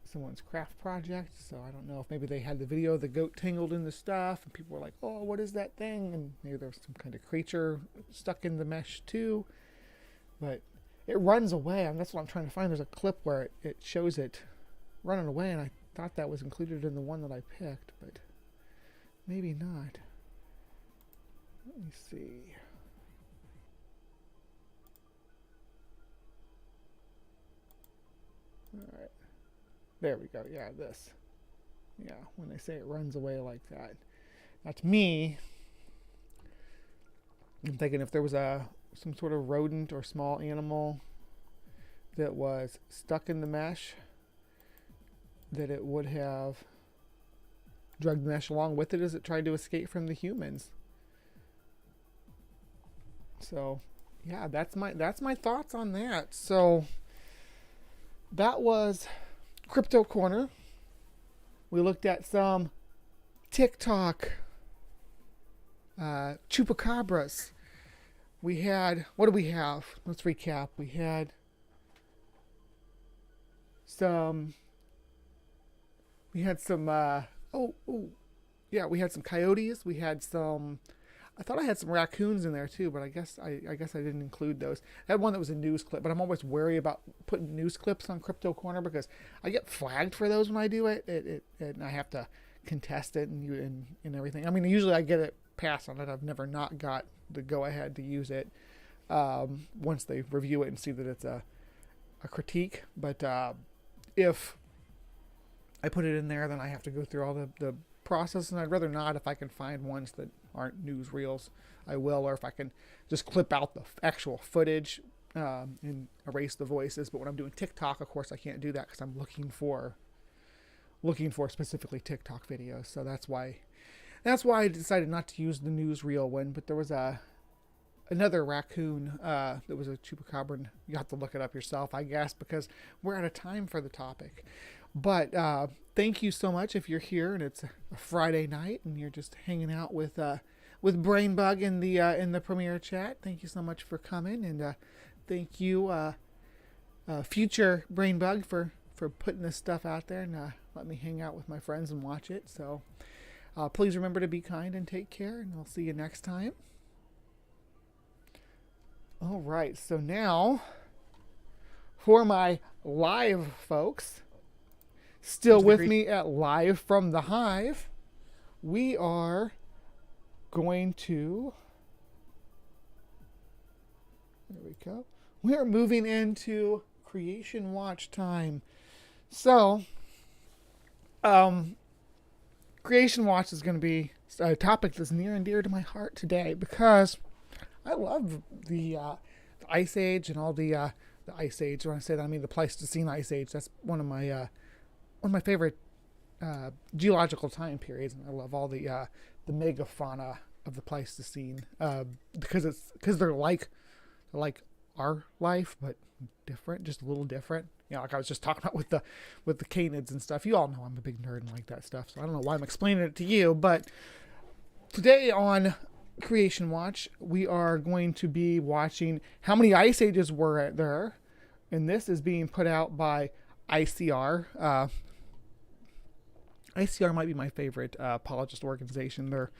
someone's craft project, so I don't know if maybe they had the video of the goat tangled in the stuff, and people were like, oh, what is that thing? And maybe there was some kind of creature stuck in the mesh, too. But it runs away, and that's what I'm trying to find. There's a clip where it shows it running away, and I thought that was included in the one that I picked, but maybe not. Let me see. All right. There we go. Yeah, this. Yeah, when they say it runs away like that. Now, to me, I'm thinking if there was a some sort of rodent or small animal that was stuck in the mesh, that it would have dragged the mesh along with it as it tried to escape from the humans. So yeah, that's my thoughts on that. So that was CryptoCorner. We looked at some TikTok chupacabras. We had, what do we have? Let's recap. We had some we had some coyotes. We had some, I thought I had some raccoons in there too, but I guess I didn't include those. I had one that was a news clip, but I'm always wary about putting news clips on CryptoCorner because I get flagged for those when I do it. And I have to contest it and everything. I mean, usually I get it passed on it. I've never not got the go ahead to use it once they review it and see that it's a critique. But if I put it in there, then I have to go through all the process, and I'd rather not. If I can find ones that aren't newsreels, I will, or if I can just clip out the actual footage and erase the voices. But when I'm doing TikTok, of course, I can't do that because I'm looking for specifically TikTok videos. So that's why I decided not to use the newsreel one. But there was another raccoon that was a chupacabra, and you have to look it up yourself, I guess, because we're out of time for the topic. But thank you so much if you're here and it's a Friday night and you're just hanging out with Brainbug in the premiere chat. Thank you so much for coming, and thank you future Brainbug for putting this stuff out there and let me hang out with my friends and watch it. So please remember to be kind and take care, and I'll see you next time. All right, so now for my live folks, still with me at Live from the Hive, we are going to, there we go, we are moving into Creation Watch time. So, Creation Watch is going to be a topic that's near and dear to my heart today because I love the Ice Age and all the Ice Age. When I say that, I mean the Pleistocene Ice Age. That's one of my favorite geological time periods, and I love all the megafauna of the Pleistocene because they're like our life, but different, just a little different. You know, like I was just talking about with the canids and stuff. You all know I'm a big nerd and like that stuff, so I don't know why I'm explaining it to you. But today on Creation Watch, we are going to be watching how many ice ages were there, and this is being put out by ICR. ICR might be my favorite apologist organization. They're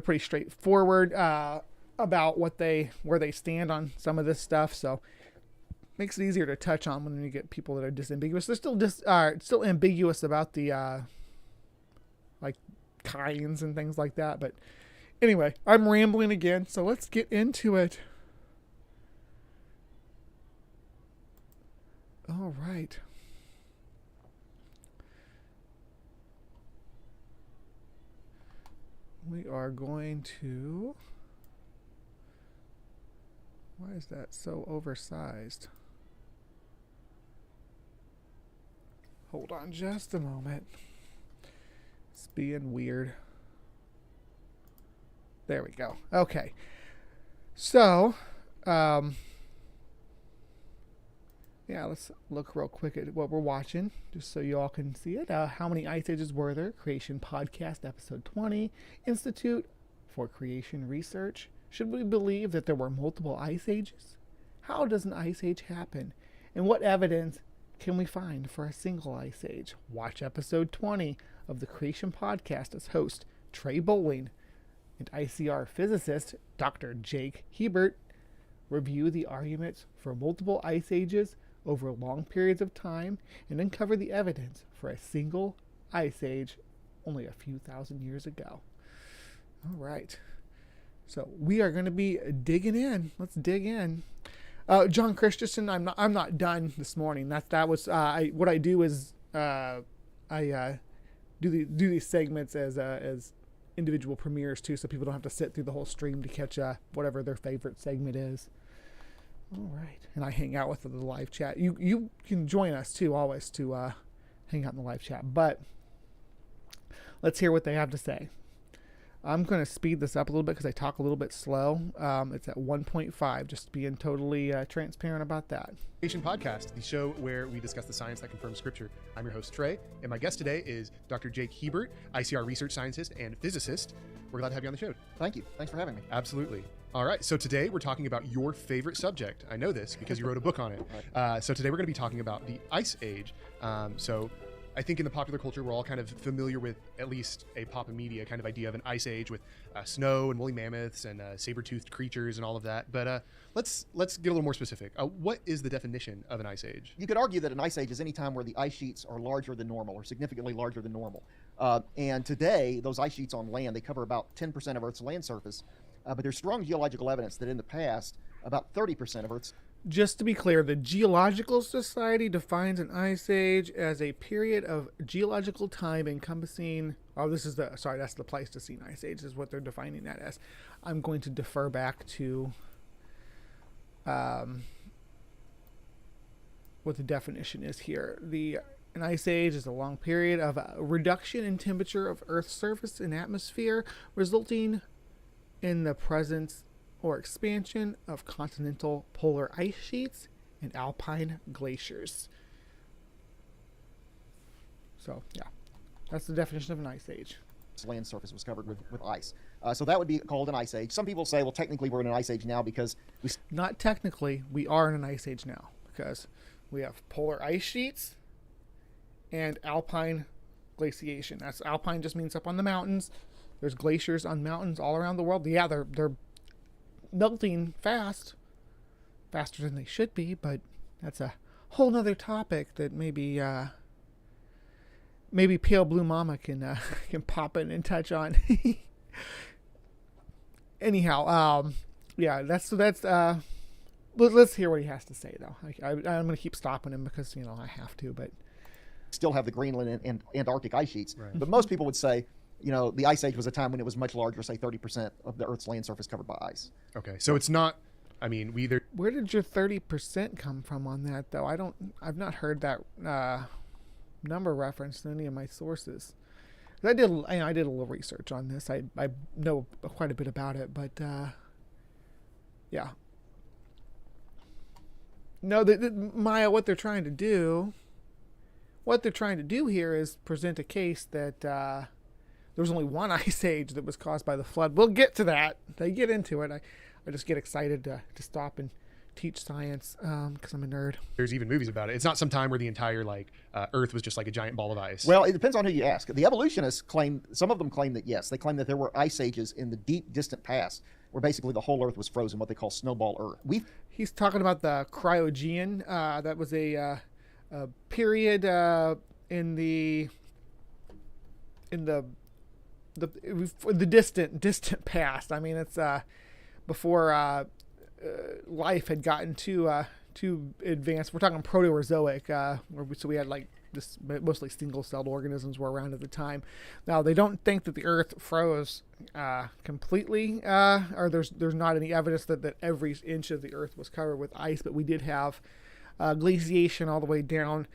pretty straightforward about where they stand on some of this stuff, so makes it easier to touch on when you get people that are disambiguous. They're still ambiguous about the like kinds and things like that, but anyway, I'm rambling again, so let's get into it. All right. We are going to... Why is that so oversized? Hold on just a moment. It's being weird. There we go. Okay. So, yeah, let's look real quick at what we're watching, just so you all can see it. How many ice ages were there? Creation Podcast, episode 20. Institute for Creation Research. Should we believe that there were multiple ice ages? How does an ice age happen? And what evidence can we find for a single ice age? Watch episode 20 of the Creation Podcast as host Trey Bowling and ICR physicist Dr. Jake Hebert review the arguments for multiple ice ages over long periods of time and uncover the evidence for a single ice age only a few thousand years ago. All right. So we are going to be digging in. Let's dig in. John Christensen, I'm not done this morning. That was what I do is I do these segments as individual premieres too, so people don't have to sit through the whole stream to catch whatever their favorite segment is. All right, and I hang out with the live chat. You can join us too, always, to hang out in the live chat. But let's hear what they have to say. I'm going to speed this up a little bit because I talk a little bit slow. It's at 1.5, just being totally transparent about that. Creation Podcast, the show where we discuss the science that confirms Scripture. I'm your host, Trey, and my guest today is Dr. Jake Hebert, ICR research scientist and physicist. We're glad to have you on the show. Thank you. Thanks for having me. Absolutely. All right, so today we're talking about your favorite subject. I know this because you wrote a book on it. So today we're going to be talking about the Ice Age. So I think in the popular culture, we're all kind of familiar with at least a pop and media kind of idea of an ice age with snow and woolly mammoths and saber-toothed creatures and all of that. But let's get a little more specific. What is the definition of an ice age? You could argue that an ice age is any time where the ice sheets are larger than normal or significantly larger than normal. And today, those ice sheets on land, they cover about 10% of Earth's land surface. But there's strong geological evidence that in the past, about 30% of Earth's... Just to be clear, the Geological Society defines an ice age as a period of geological time encompassing... Oh, that's the Pleistocene ice age is what they're defining that as. I'm going to defer back to what the definition is here. An ice age is a long period of a reduction in temperature of Earth's surface and atmosphere, resulting in the presence or expansion of continental polar ice sheets and alpine glaciers. So, yeah, that's the definition of an ice age. Land surface was covered with ice. So that would be called an ice age. Some people say, well, technically we're in an ice age now because we... Not technically, we are in an ice age now because we have polar ice sheets and alpine glaciation. That's alpine just means up on the mountains. There's glaciers on mountains all around the world. Yeah, they're melting faster than they should be, but that's a whole nother topic that maybe Pale Blue Mama can pop in and touch on. Anyhow, yeah, that's let's hear what he has to say though. I'm going to keep stopping him because I have to, but still have the Greenland and Antarctic ice sheets. Right. But most people would say, the ice age was a time when it was much larger, say 30% of the Earth's land surface covered by ice. Okay, so it's not... we either... Where did your 30% come from on that, though? I've not heard that number referenced in any of my sources. I did a little research on this. I know quite a bit about it, but yeah. No, Maya, what they're trying to do here is present a case that there was only one ice age that was caused by the flood. We'll get to that. They get into it. I just get excited to stop and teach science because I'm a nerd. There's even movies about it. It's not some time where the entire Earth was just like a giant ball of ice. Well, it depends on who you ask. The evolutionists some of them claim that yes, they claim that there were ice ages in the deep, distant past where basically the whole Earth was frozen, what they call snowball Earth. He's talking about the Cryogean. That was a period in the distant past. It's before life had gotten too advanced. We're talking Proterozoic, so we had this mostly single-celled organisms were around at the time. Now they don't think that the Earth froze completely, or there's not any evidence that every inch of the Earth was covered with ice, but we did have glaciation all the way down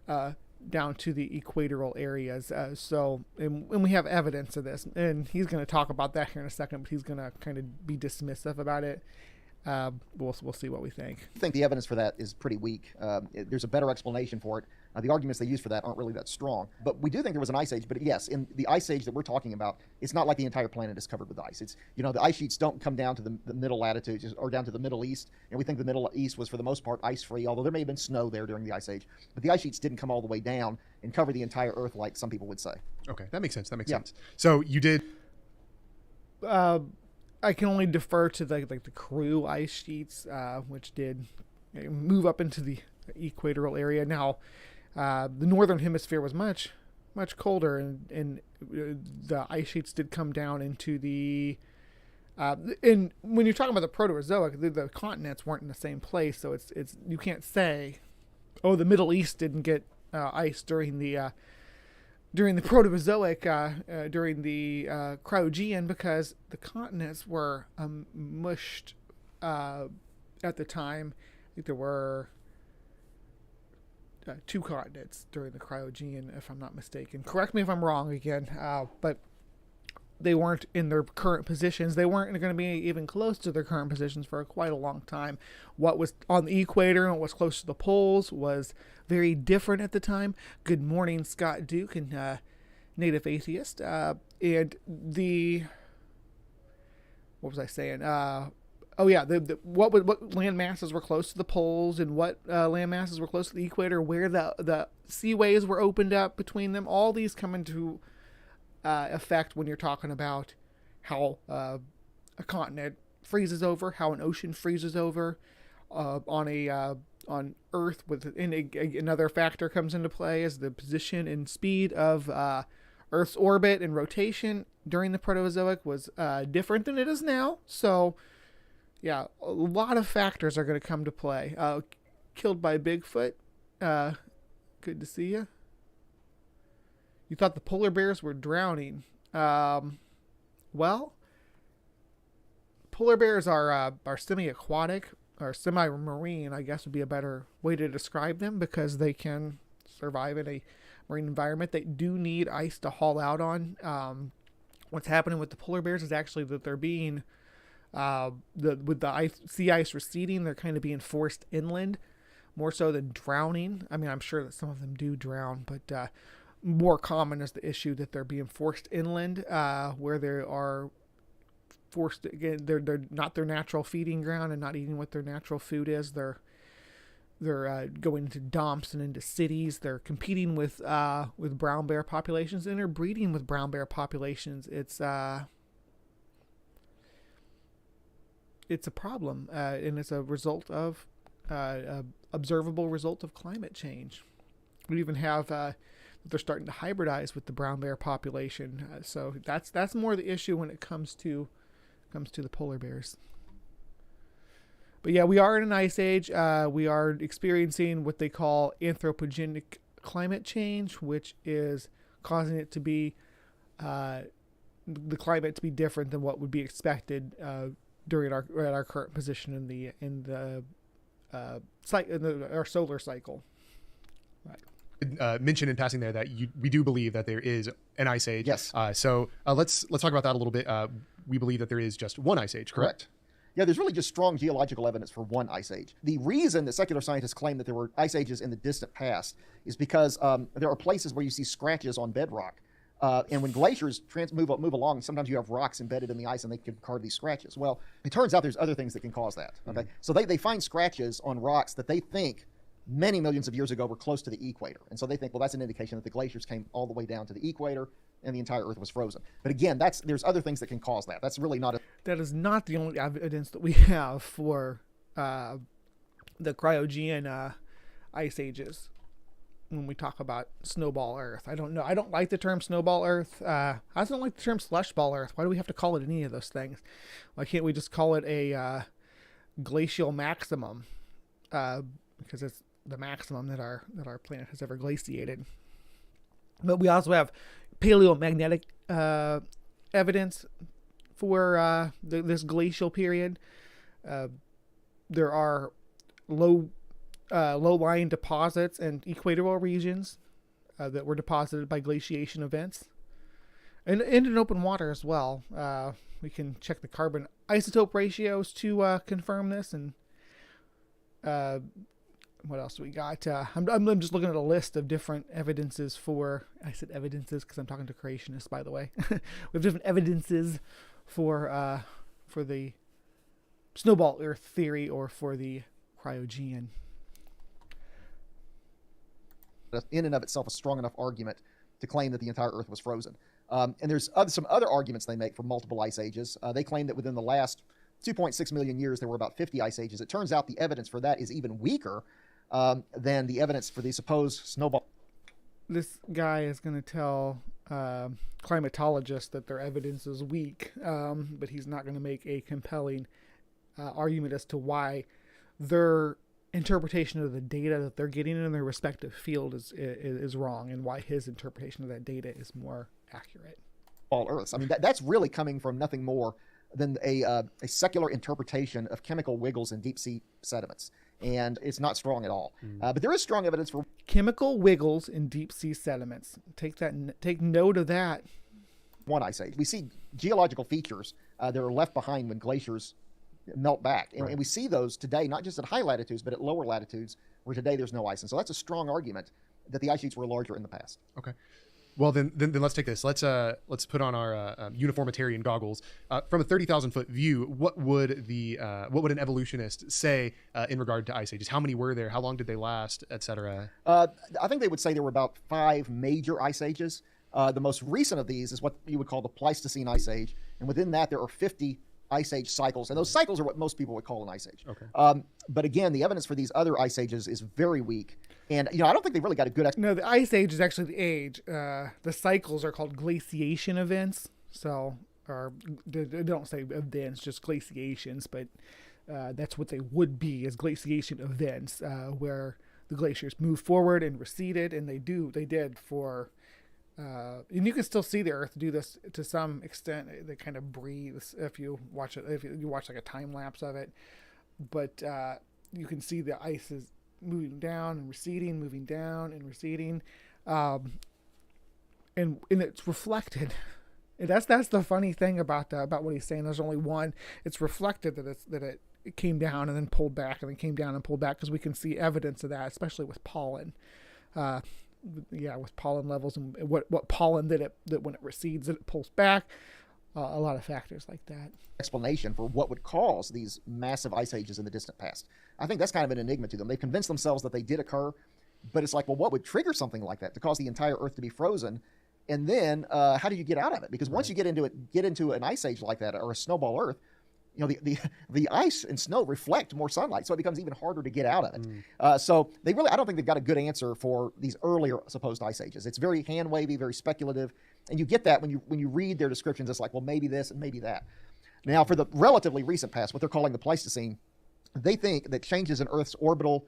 to the equatorial areas. And we have evidence of this, and he's going to talk about that here in a second, but he's going to kind of be dismissive about it. We'll see what we think. I think the evidence for that is pretty weak. There's a better explanation for it. The arguments they use for that aren't really that strong. But we do think there was an ice age. But yes, in the ice age that we're talking about, it's not like the entire planet is covered with ice. It's, the ice sheets don't come down to the middle latitudes or down to the Middle East. And we think the Middle East was, for the most part, ice-free, although there may have been snow there during the ice age. But the ice sheets didn't come all the way down and cover the entire Earth like some people would say. Okay, that makes sense. Sense. So you did... I can only defer to the Crew ice sheets, which did move up into the equatorial area. Now, the northern hemisphere was much colder, and the ice sheets did come down into the. And when you're talking about the Proterozoic, the continents weren't in the same place, so it's you can't say, oh, the Middle East didn't get ice during the during the Proterozoic, during the Cryogean, because the continents were mushed at the time. I think there were 2 continents during the Cryogean, if I'm not mistaken. Correct me if I'm wrong again, but they weren't in their current positions. They weren't going to be even close to their current positions for quite a long time. What was on the equator and what was close to the poles was very different at the time. Good morning, Scott Duke, and Native Atheist. And the... What was I saying? What land masses were close to the poles and what land masses were close to the equator, where the seaways were opened up between them. All these come into effect when you're talking about how a continent freezes over, how an ocean freezes over on Earth. Another factor comes into play is the position and speed of Earth's orbit and rotation during the Proterozoic was different than it is now. So, yeah, a lot of factors are going to come to play. Killed by Bigfoot. Good to see you. You thought the polar bears were drowning. Well, polar bears are semi-aquatic, or semi-marine, I guess would be a better way to describe them, because they can survive in a marine environment. They do need ice to haul out on. What's happening with the polar bears is actually that they're being, with the sea ice receding, they're kind of being forced inland, more so than drowning. I mean, I'm sure that some of them do drown, but more common is the issue that they're being forced inland, where they are forced, again, they're not their natural feeding ground and not eating what their natural food is. They're going into dumps and into cities. They're competing with brown bear populations, and they're breeding with brown bear populations. It's a problem, and it's a result of observable result of climate change. We even have they're starting to hybridize with the brown bear population. So that's more the issue when it comes to the polar bears. But yeah, we are in an ice age. We are experiencing what they call anthropogenic climate change, which is causing it to be the climate to be different than what would be expected during our current position in our solar cycle. Right. Mention in passing there that we do believe that there is an ice age. Yes. So let's talk about that a little bit. We believe that there is just one ice age, correct? Yeah, there's really just strong geological evidence for one ice age. The reason that secular scientists claim that there were ice ages in the distant past is because there are places where you see scratches on bedrock. And when glaciers move along, sometimes you have rocks embedded in the ice and they can carve these scratches. Well, it turns out there's other things that can cause that. Okay, so they find scratches on rocks that they think many millions of years ago were close to the equator. And so they think, well, that's an indication that the glaciers came all the way down to the equator and the entire Earth was frozen. But again, there's other things that can cause that. That's really not That is not the only evidence that we have for the Cryogean ice ages when we talk about snowball Earth. I don't know. I don't like the term snowball Earth. I also don't like the term slush ball Earth. Why do we have to call it any of those things? Why can't we just call it a glacial maximum? Because it's the maximum that our planet has ever glaciated. But we also have paleomagnetic evidence for this glacial period. There are low-lying deposits and equatorial regions that were deposited by glaciation events, and in open water as well. We can check the carbon isotope ratios to confirm this. And what else do we got? I'm just looking at a list of different evidences for... I said evidences because I'm talking to creationists, by the way. We have different evidences for the snowball Earth theory or for the Cryogean. in and of itself a strong enough argument to claim that the entire Earth was frozen. And there's some other arguments they make for multiple ice ages. They claim that within the last 2.6 million years, there were about 50 ice ages. It turns out the evidence for that is even weaker than the evidence for the supposed snowball. This guy is going to tell climatologists that their evidence is weak, but he's not going to make a compelling argument as to why their interpretation of the data that they're getting in their respective field is wrong, and why his interpretation of that data is more accurate. All Earths. I mean, that's really coming from nothing more than a secular interpretation of chemical wiggles in deep sea sediments. And it's not strong at all. But there is strong evidence for chemical wiggles in deep sea sediments. Take note of that. one ice age. We see geological features that are left behind when glaciers melt back. And we see those today, not just at high latitudes, but at lower latitudes where today there's no ice. And so that's a strong argument that the ice sheets were larger in the past. Okay. Well, then let's take this. Let's put on our uniformitarian goggles. From a 30,000 foot view, what would an evolutionist say in regard to ice ages? How many were there? How long did they last, etc.? I think they would say there were about 5 major ice ages. The most recent of these is what you would call the Pleistocene ice age, and within that there are 50 ice age cycles, and those cycles are what most people would call an ice age. Okay. But again, the evidence for these other ice ages is very weak, and I don't think they've really got a good No, the ice age is actually the age. The cycles are called glaciation events. So, or they don't say events, just glaciations, but that's what they would be, is glaciation events, where the glaciers move forward and receded, and they did for. And you can still see the Earth do this to some extent. They kind of breathes if you watch it. If you watch like a time lapse of it, but you can see the ice is moving down and receding, moving down and receding, and it's reflected. And that's the funny thing about what he's saying. There's only one. It's reflected that it came down and then pulled back and then came down and pulled back, because we can see evidence of that, especially with pollen. With pollen levels and what pollen that when it recedes, it pulls back. A lot of factors like that. Explanation for what would cause these massive ice ages in the distant past. I think that's kind of an enigma to them. They've convinced themselves that they did occur, but it's like, well, what would trigger something like that to cause the entire Earth to be frozen? And then how do you get out of it? Because once you get into an ice age like that, or a snowball Earth, the ice and snow reflect more sunlight, so it becomes even harder to get out of it. So I don't think they've got a good answer for these earlier supposed ice ages. It's very hand wavy, very speculative, and you get that when you read their descriptions. It's like, well, maybe this and maybe that. Now, for the relatively recent past, what they're calling the Pleistocene, they think that changes in Earth's orbital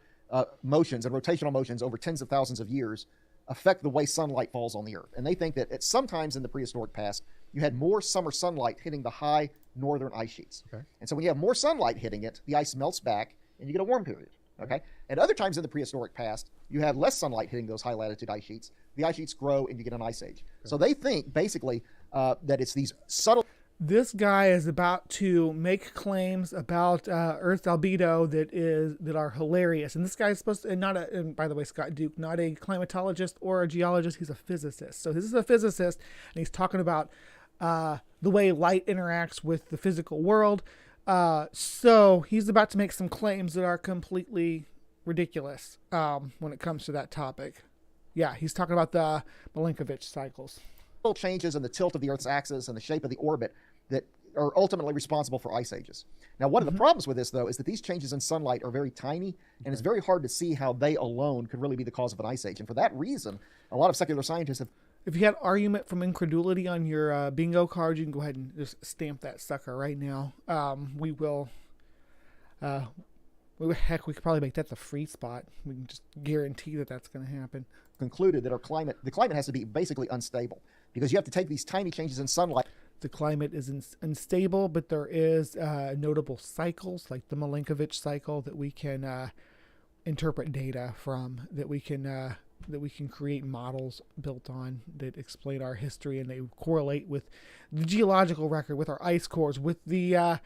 motions and rotational motions over tens of thousands of years affect the way sunlight falls on the Earth. And they think that at some times in the prehistoric past, you had more summer sunlight hitting the high northern ice sheets. Okay. And so when you have more sunlight hitting it, the ice melts back and you get a warm period. Okay. At other times in the prehistoric past, you have less sunlight hitting those high latitude ice sheets. The ice sheets grow and you get an ice age. Okay. So they think basically that it's these subtle. This guy is about to make claims about Earth's albedo that are hilarious. And this guy is supposed to, and by the way, Scott Duke, not a climatologist or a geologist. He's a physicist. So this is a physicist, and he's talking about the way light interacts with the physical world. So he's about to make some claims that are completely ridiculous when it comes to that topic. Yeah, he's talking about the Milankovitch cycles. Changes in the tilt of the Earth's axis and the shape of the orbit that are ultimately responsible for ice ages. Now, one of the problems with this, though, is that these changes in sunlight are very tiny, and it's very hard to see how they alone could really be the cause of an ice age. And for that reason, a lot of secular scientists have... If you had argument from incredulity on your bingo card, you can go ahead and just stamp that sucker right now. We will... Heck, we could probably make that the free spot. We can just guarantee that that's going to happen. Concluded that the climate has to be basically unstable, because you have to take these tiny changes in sunlight. The climate is unstable, but there is notable cycles like the Milankovitch cycle that we can interpret data from, that we can create models built on that explain our history, and they correlate with the geological record, with our ice cores, with the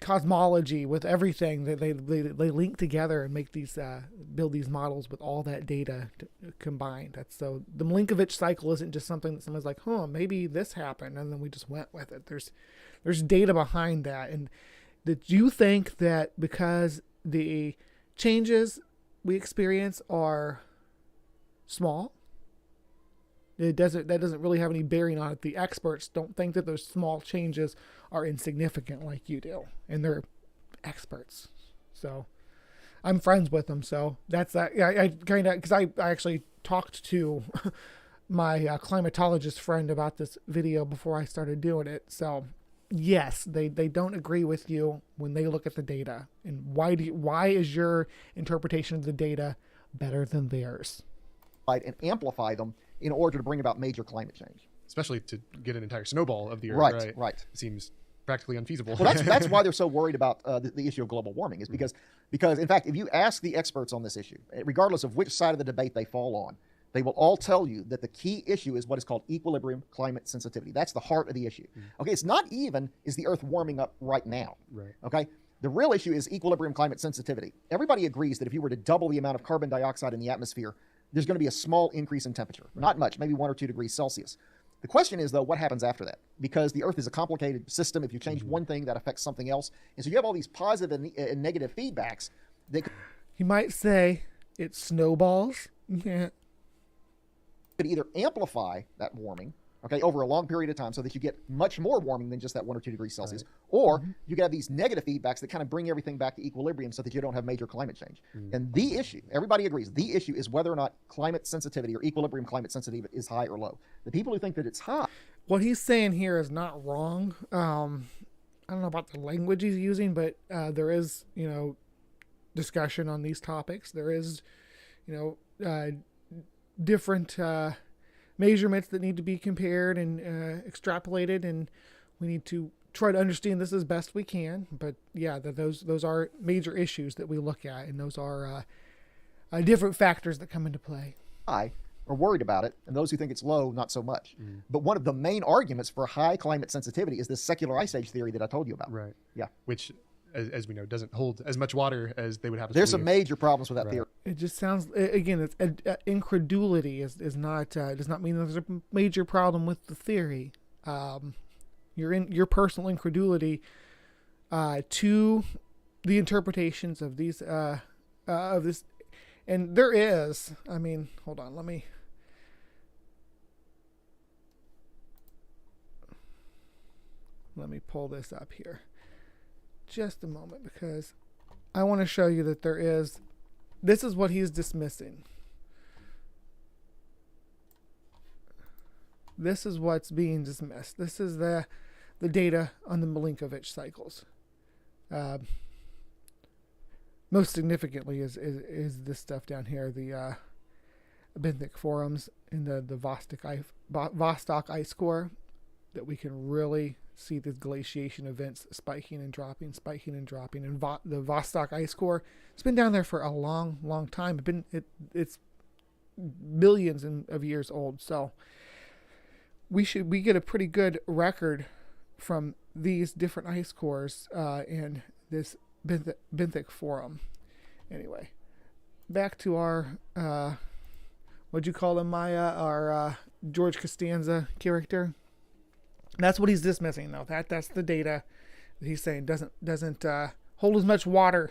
cosmology, with everything that they link together and make these build these models with all that data combined. That's so the Milankovitch cycle isn't just something that someone's like, maybe this happened and then we just went with it. There's data behind that, and that you think that because the changes we experience are small, that doesn't really have any bearing on it. The experts don't think that those small changes are insignificant like you do, and they're experts. So I'm friends with them. So that's that. I kind of, because I actually talked to my climatologist friend about this video before I started doing it. So yes, they don't agree with you when they look at the data. And why is your interpretation of the data better than theirs? And amplify them in order to bring about major climate change. Especially to get an entire snowball of the Earth. Right, right. It seems practically unfeasible. Well, that's why they're so worried about the issue of global warming, is because in fact, if you ask the experts on this issue, regardless of which side of the debate they fall on, they will all tell you that the key issue is what is called equilibrium climate sensitivity. That's the heart of the issue. Okay, it's not even is the Earth warming up right now. Right. Okay, the real issue is equilibrium climate sensitivity. Everybody agrees that if you were to double the amount of carbon dioxide in the atmosphere, there's going to be a small increase in temperature. Not much, maybe 1 or 2 degrees Celsius. The question is, though, what happens after that? Because the Earth is a complicated system. If you change one thing, that affects something else. And so you have all these positive and negative feedbacks. You might say it snowballs. Yeah. Could either amplify that warming, okay, over a long period of time so that you get much more warming than just that 1 or 2 degrees Celsius, or you could have these negative feedbacks that kind of bring everything back to equilibrium so that you don't have major climate change. And the issue, everybody agrees, the issue is whether or not climate sensitivity or equilibrium climate sensitivity is high or low. The people who think that it's high. What he's saying here is not wrong. I don't know about the language he's using, but there is, discussion on these topics. There is, different measurements that need to be compared and extrapolated, and we need to try to understand this as best we can. But yeah, those are major issues that we look at, and those are different factors that come into play. High are worried about it, and those who think it's low, not so much. But one of the main arguments for high climate sensitivity is this secular ice age theory that I told you about. Right. Yeah. Which, as we know, doesn't hold as much water as they would have. There's some major problems with that theory. It just sounds, again, it's incredulity is not does not mean there's a major problem with the theory. Your personal incredulity to the interpretations of these of this, and there is. I mean, hold on, let me pull this up here. Just a moment, because I want to show you that there is. This is what he's dismissing. This is what's being dismissed. This is the data on the Milankovitch cycles. Most significantly is this stuff down here, the benthic forums in the Vostok ice core, that we can really see the glaciation events spiking and dropping. And the Vostok ice core, it's been down there for a long time. It's billions of years old. So we get a pretty good record from these different ice cores and this benthic forum. Anyway, back to our what'd you call him, Maya? Our George Costanza character. That's what he's dismissing, though. That's the data that he's saying doesn't hold as much water.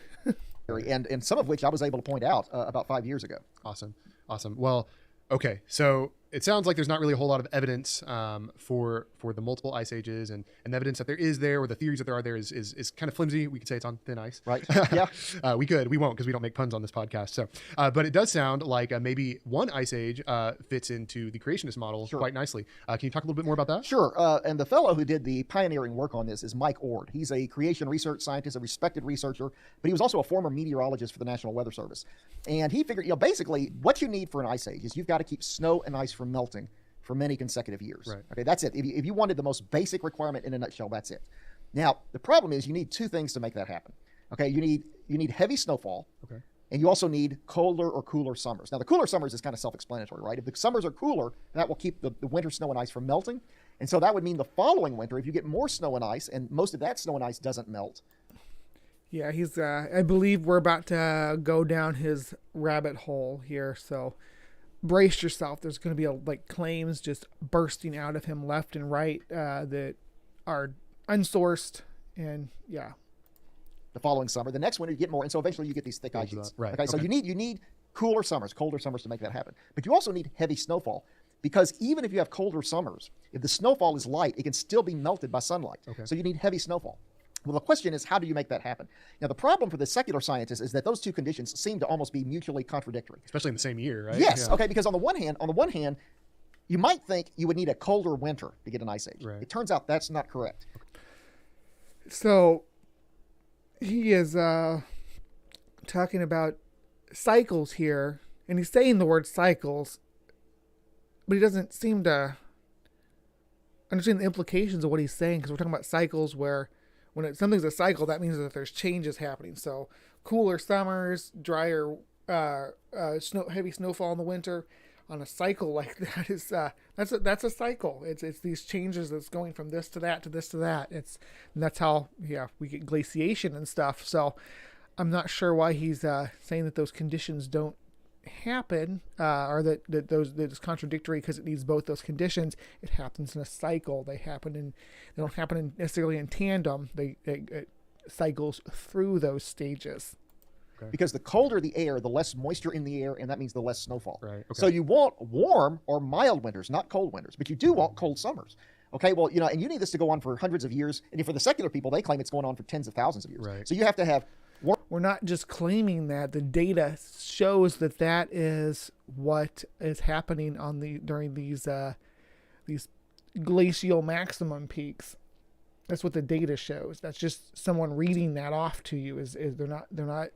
and some of which I was able to point out about 5 years ago. Awesome. Well, okay. So it sounds like there's not really a whole lot of evidence for the multiple ice ages, and the evidence that there is there, or the theories that there are there, is kind of flimsy. We could say it's on thin ice. Right. Yeah. We won't, because we don't make puns on this podcast. So, but it does sound like maybe one ice age fits into the creationist model quite nicely. Can you talk a little bit more about that? Sure. And the fellow who did the pioneering work on this is Mike Ord. He's a creation research scientist, a respected researcher, but he was also a former meteorologist for the National Weather Service. And he figured, basically what you need for an ice age is you've got to keep snow and ice from melting for many consecutive years. Right. Okay, that's it. If you wanted the most basic requirement in a nutshell, that's it. Now, the problem is you need two things to make that happen. Okay, you need heavy snowfall. Okay. And you also need colder or cooler summers. Now, the cooler summers is kind of self-explanatory, right? If the summers are cooler, that will keep the winter snow and ice from melting. And so that would mean the following winter, if you get more snow and ice, and most of that snow and ice doesn't melt. Yeah, he's. I believe we're about to go down his rabbit hole here, so brace yourself. There's going to be claims just bursting out of him left and right that are unsourced, and yeah. The following summer, the next winter you get more, and so eventually you get these thick ice sheets. Right. Okay, so you need cooler summers to make that happen. But you also need heavy snowfall, because even if you have colder summers, if the snowfall is light, it can still be melted by sunlight. Okay. So you need heavy snowfall. Well, the question is, how do you make that happen? Now, the problem for the secular scientists is that those two conditions seem to almost be mutually contradictory. Especially in the same year, right? Yes. Yeah. Okay, because on the one hand, you might think you would need a colder winter to get an ice age. Right. It turns out that's not correct. So he is talking about cycles here, and he's saying the word cycles, but he doesn't seem to understand the implications of what he's saying, because we're talking about cycles where when something's a cycle, that means that there's changes happening. So cooler summers, drier, heavy snowfall in the winter. On a cycle like that is that's a cycle. It's these changes that's going from this to that to this to that. And that's how we get glaciation and stuff. So I'm not sure why he's saying that those conditions don't happen, or that it's contradictory, because it needs both those conditions. It happens in a cycle. They don't happen necessarily in tandem. It cycles through those stages. Okay. Because the colder the air, the less moisture in the air, and that means the less snowfall. Right. Okay. So you want warm or mild winters, not cold winters, but you do want cold summers. Okay, well, and you need this to go on for hundreds of years. And for the secular people, they claim it's going on for tens of thousands of years. Right. So you have to have warm. We're not just claiming that. The data shows that is what is happening during these glacial maximum peaks. That's what the data shows. That's just someone reading that off to you. Is they're not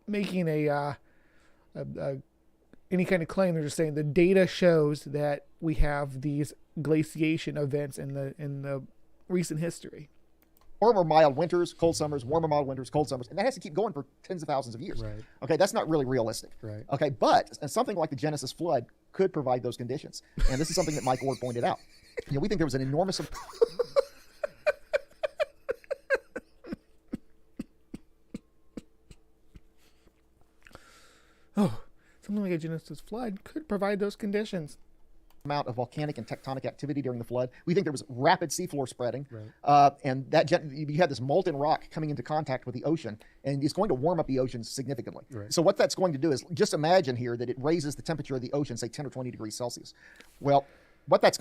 making any kind of claim. They're just saying the data shows that we have these glaciation events in the recent history. Warm or mild winters, cold summers, warmer, mild winters, cold summers, and that has to keep going for tens of thousands of years. Right. Okay, that's not really realistic. Right. Okay, but something like the Genesis flood could provide those conditions, and this is something that Mike Ward pointed out. We think there was an enormous. Something like a Genesis flood could provide those conditions. Amount of volcanic and tectonic activity during the flood. We think there was rapid seafloor spreading, right. And that you had this molten rock coming into contact with the ocean, and it's going to warm up the ocean significantly. Right. So what that's going to do is, just imagine here that it raises the temperature of the ocean, say 10 or 20 degrees Celsius. Well, what that's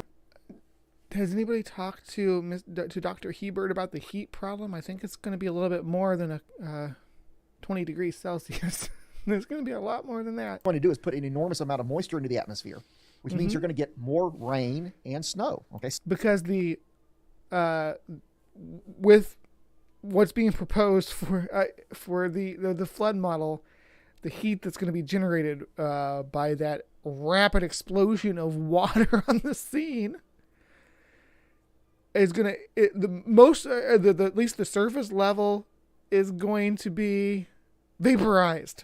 Has anybody talked to Dr. Hebert about the heat problem? I think it's going to be a little bit more than a 20 degrees Celsius. There's going to be a lot more than that. going to do is put an enormous amount of moisture into the atmosphere, which means you're going to get more rain and snow. Okay, because with what's being proposed for the flood model, the heat that's going to be generated by that rapid explosion of water on the scene is going to at least the surface level is going to be vaporized.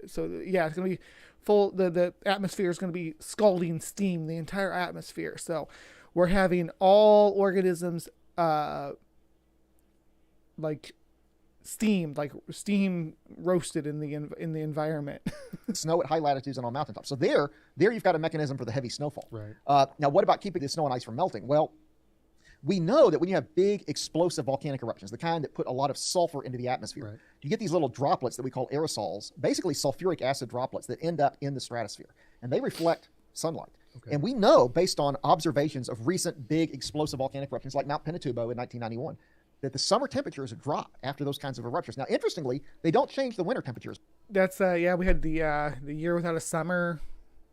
So yeah, it's going to be full. The atmosphere is going to be scalding steam, the entire atmosphere. So we're having all organisms like steam roasted in the environment. snow at high latitudes and on mountaintops. So there you've got a mechanism for the heavy snowfall. Right. Now, what about keeping the snow and ice from melting? Well, we know that when you have big explosive volcanic eruptions, the kind that put a lot of sulfur into the atmosphere, right. you get these little droplets that we call aerosols, basically sulfuric acid droplets that end up in the stratosphere, and they reflect sunlight. Okay. And we know, based on observations of recent big explosive volcanic eruptions like Mount Pinatubo in 1991, that the summer temperatures drop after those kinds of eruptions. Now, interestingly, they don't change the winter temperatures. That's we had the year without a summer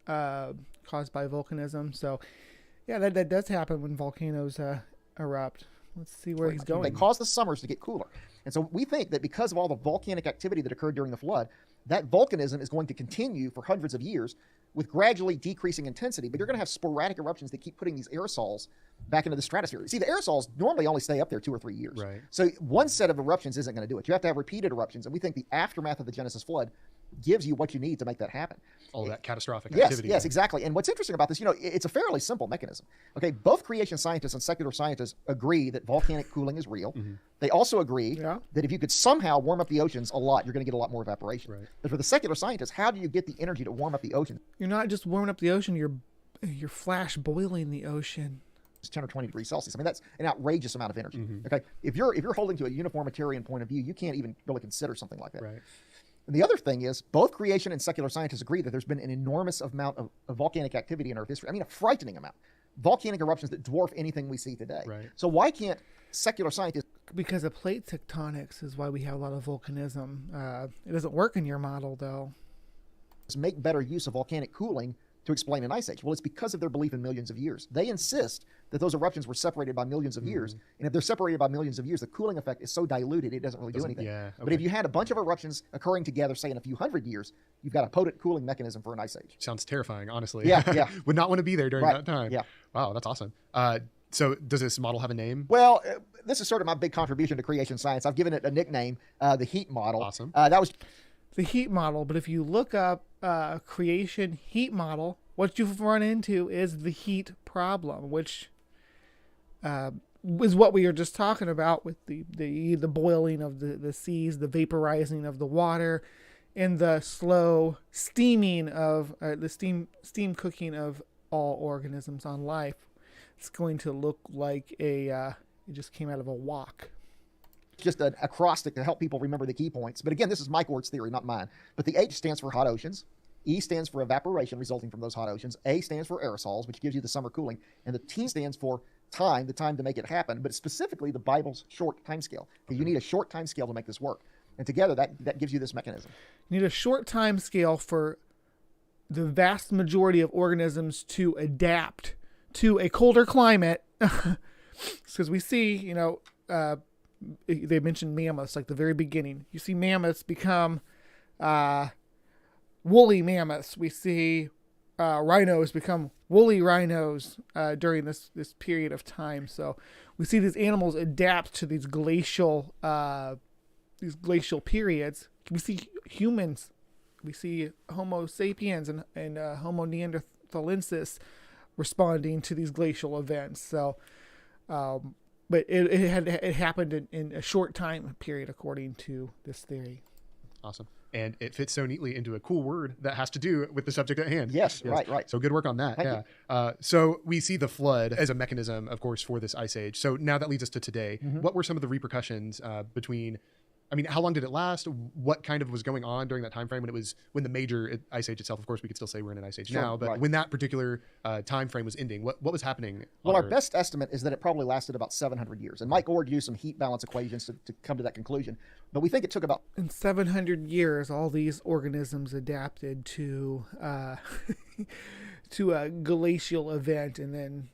caused by volcanism. So yeah, that does happen when volcanoes erupt. Let's see where he's going. They cause the summers to get cooler. And so we think that because of all the volcanic activity that occurred during the flood, that volcanism is going to continue for hundreds of years with gradually decreasing intensity, but you're going to have sporadic eruptions that keep putting these aerosols back into the stratosphere. See, the aerosols normally only stay up there 2 or 3 years. Right. So one set of eruptions isn't going to do it. You have to have repeated eruptions, and we think the aftermath of the Genesis flood gives you what you need to make that happen. All that catastrophic Yes, activity. yes, exactly. And what's interesting about this, it's a fairly simple mechanism. Okay, both creation scientists and secular scientists agree that volcanic cooling is real. Mm-hmm. They also agree that if you could somehow warm up the oceans a lot, you're going to get a lot more evaporation. Right. But for the secular scientists, how do you get the energy to warm up the ocean? You're not just warming up the ocean, you're flash boiling the ocean. It's 10 or 20 degrees Celsius. I mean, that's an outrageous amount of energy. Mm-hmm. Okay, if you're holding to a uniformitarian point of view, you can't even really consider something like that. Right. And the other thing is, both creation and secular scientists agree that there's been an enormous amount of volcanic activity in Earth history. I mean, a frightening amount. Volcanic eruptions that dwarf anything we see today. Right. So why can't secular scientists... Because of plate tectonics is why we have a lot of volcanism. It doesn't work in your model, though. make better use of volcanic cooling to explain an ice age? Well, it's because of their belief in millions of years. They insist that those eruptions were separated by millions of years. And if they're separated by millions of years, the cooling effect is so diluted, it doesn't really do anything. Yeah, But if you had a bunch of eruptions occurring together, say in a few hundred years, you've got a potent cooling mechanism for an ice age. Sounds terrifying, honestly. Yeah. Would not want to be there during Right. that time. Yeah. Wow, that's awesome. So does this model have a name? Well, this is sort of my big contribution to creation science. I've given it a nickname, the heat model. Awesome. That was The heat model, but if you look up creation heat model, what you've run into is the heat problem, which is what we were just talking about with the boiling of the seas, the vaporizing of the water, and the slow steaming of the steam cooking of all organisms on life. It's going to look like it just came out of a wok. just an acrostic to help people remember the key points. But again, this is Mike Ward's theory, not mine. But the H stands for hot oceans. E stands for evaporation resulting from those hot oceans. A stands for aerosols, which gives you the summer cooling. And the T stands for time, the time to make it happen. But specifically the Bible's short time scale. Because you need a short time scale to make this work. And together that gives you this mechanism. You need a short time scale for the vast majority of organisms to adapt to a colder climate. Because we see, they mentioned mammoths, like the very beginning. You see mammoths become woolly mammoths. We see rhinos become woolly rhinos during this period of time. So we see these animals adapt to these glacial periods. We see humans. We see Homo sapiens and Homo neanderthalensis responding to these glacial events. So, but it happened in a short time period, according to this theory. Awesome. And it fits so neatly into a cool word that has to do with the subject at hand. Yes. Right. So good work on that. Thank you. So we see the flood as a mechanism, of course, for this ice age. So now that leads us to today. Mm-hmm. What were some of the repercussions how long did it last? What kind of was going on during that time frame when the major ice age itself? Of course, we could still say we're in an ice age now, but when that particular time frame was ending, what was happening? Well, our best estimate is that it probably lasted about 700 years. And Mike Ord used some heat balance equations to come to that conclusion. But we think it took about... In 700 years, all these organisms adapted to to a glacial event, and then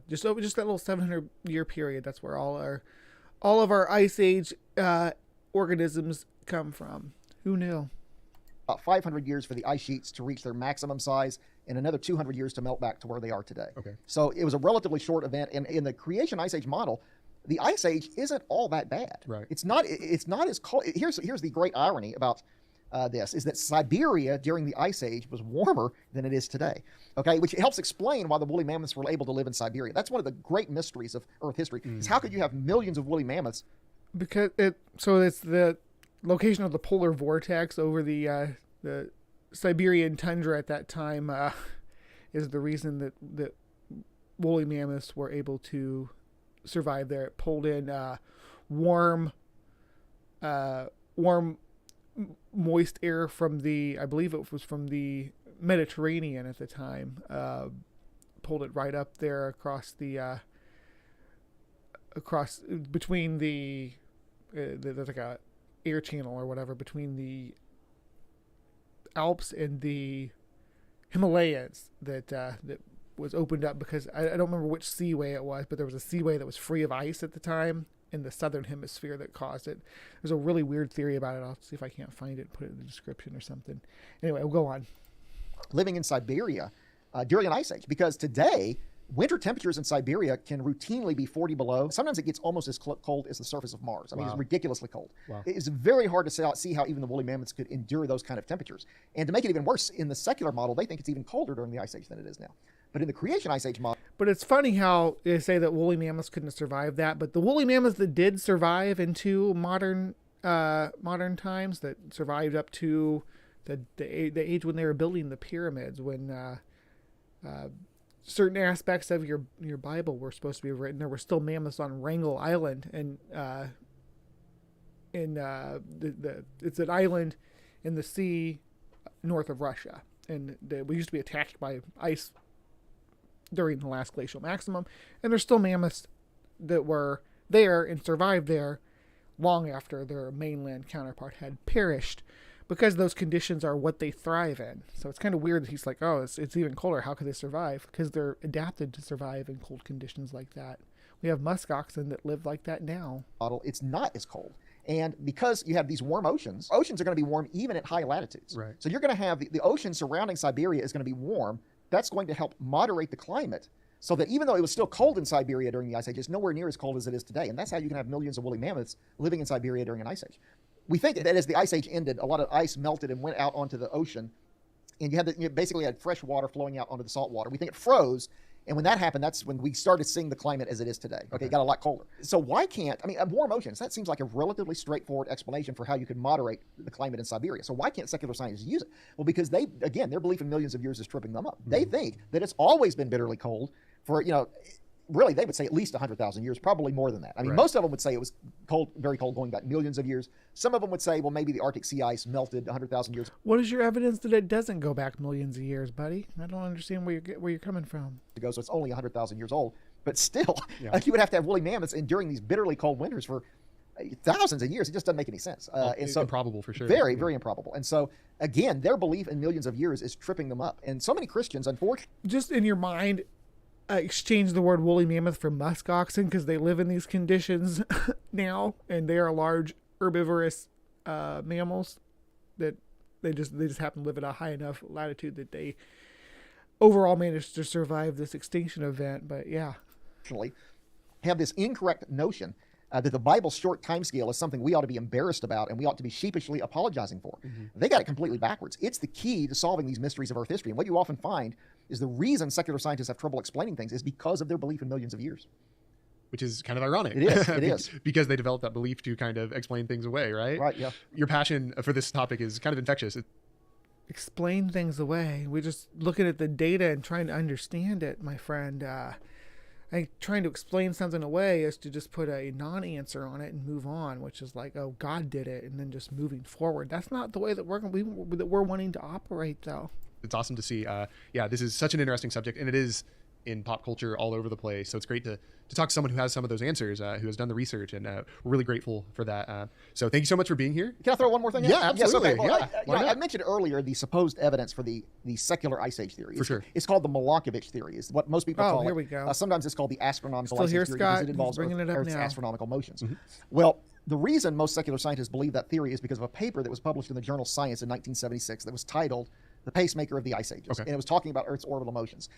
just that little 700-year period, that's where all of our ice age organisms come from. Who knew? About 500 years for the ice sheets to reach their maximum size and another 200 years to melt back to where they are today. Okay. So it was a relatively short event. And in the creation ice age model, the ice age isn't all that bad. Right. It's not as cold. Here's the great irony about this is that Siberia during the ice age was warmer than it is today. Okay, which helps explain why the woolly mammoths were able to live in Siberia. That's one of the great mysteries of Earth history. Is how could you have millions of woolly mammoths? Because it's the location of the polar vortex over the Siberian tundra at that time is the reason that woolly mammoths were able to survive there. It pulled in warm, moist air from I believe it was from the Mediterranean at the time. Pulled it right up there across between there's like a air channel or whatever between the Alps and the Himalayas that was opened up because I don't remember which seaway it was, but there was a seaway that was free of ice at the time in the southern hemisphere that caused it. There's a really weird theory about it. I'll see if I can't find it and put it in the description or something. Anyway, we'll go on. Living in Siberia during an ice age, because today winter temperatures in Siberia can routinely be 40 below. Sometimes it gets almost as cold as the surface of Mars. I mean, it's ridiculously cold. Wow. It is very hard to see how even the woolly mammoths could endure those kind of temperatures. And to make it even worse, in the secular model, they think it's even colder during the ice age than it is now. But in the creation ice age model... But it's funny how they say that woolly mammoths couldn't survive that, but the woolly mammoths that did survive into modern times, that survived up to the age when they were building the pyramids, when certain aspects of your Bible were supposed to be written, there were still mammoths on Wrangel Island, and it's an island in the sea north of Russia, and we used to be attacked by ice during the last glacial maximum, and there's still mammoths that were there and survived there long after their mainland counterpart had perished. because those conditions are what they thrive in. So it's kind of weird that he's like, oh, it's even colder. How could they survive? Because they're adapted to survive in cold conditions like that. We have musk oxen that live like that now. It's not as cold. And because you have these warm oceans are going to be warm even at high latitudes. Right. So you're going to have the ocean surrounding Siberia is going to be warm. That's going to help moderate the climate so that even though it was still cold in Siberia during the Ice Age, it's nowhere near as cold as it is today. And that's how you can have millions of woolly mammoths living in Siberia during an Ice Age. We think that as the Ice Age ended, a lot of ice melted and went out onto the ocean. And you basically had fresh water flowing out onto the salt water. We think it froze. And when that happened, that's when we started seeing the climate as it is today. Okay, it got a lot colder. So why can't, warm oceans, that seems like a relatively straightforward explanation for how you could moderate the climate in Siberia. So why can't secular scientists use it? Well, because their belief in millions of years is tripping them up. They think that it's always been bitterly cold for, really, they would say at least 100,000 years, probably more than that. Most of them would say it was cold, very cold, going back millions of years. Some of them would say, well, maybe the Arctic sea ice melted 100,000 years What is your evidence that it doesn't go back millions of years, buddy? I don't understand where you're coming from. ago, so it's only 100,000 years old. But still, you would have to have woolly mammoths enduring these bitterly cold winters for thousands of years. It just doesn't make any sense. And so improbable for sure. Very, very improbable. And so, again, their belief in millions of years is tripping them up. And so many Christians, unfortunately, Just in your mind, exchange the word woolly mammoth for musk oxen because they live in these conditions now, and they are large herbivorous mammals that they just happen to live at a high enough latitude that they overall managed to survive this extinction event. But yeah, have this incorrect notion that the Bible's short time scale is something we ought to be embarrassed about and we ought to be sheepishly apologizing for. They got it completely backwards. It's the key to solving these mysteries of Earth history. And what you often find is the reason secular scientists have trouble explaining things is because of their belief in millions of years. Which is kind of ironic. It is. It is. Because they developed that belief to kind of explain things away, right? Right, yeah. Your passion for this topic is kind of infectious. explain things away. We're just looking at the data and trying to understand it, my friend. I think trying to explain something away is to just put a non-answer on it and move on, which is like, oh, God did it, and then just moving forward. That's not the way that we're wanting to operate, though. It's awesome to see. Yeah, this is such an interesting subject, and it is in pop culture all over the place. So it's great to talk to someone who has some of those answers, who has done the research, and we're really grateful for that. So thank you so much for being here. Can I throw one more thing in? Yeah, absolutely. I mentioned earlier the supposed evidence for the secular ice age theory. For sure. It's called the Milankovitch theory, is what most people call it. Oh, here we go. Sometimes it's called the astronomical Still ice here, age theory Scott. because it involves He's bringing it up Earth's now. astronomical motions. Well, the reason most secular scientists believe that theory is because of a paper that was published in the journal Science in 1976 that was titled "The Pacemaker of the Ice Ages," Okay. and it was talking about Earth's orbital motions.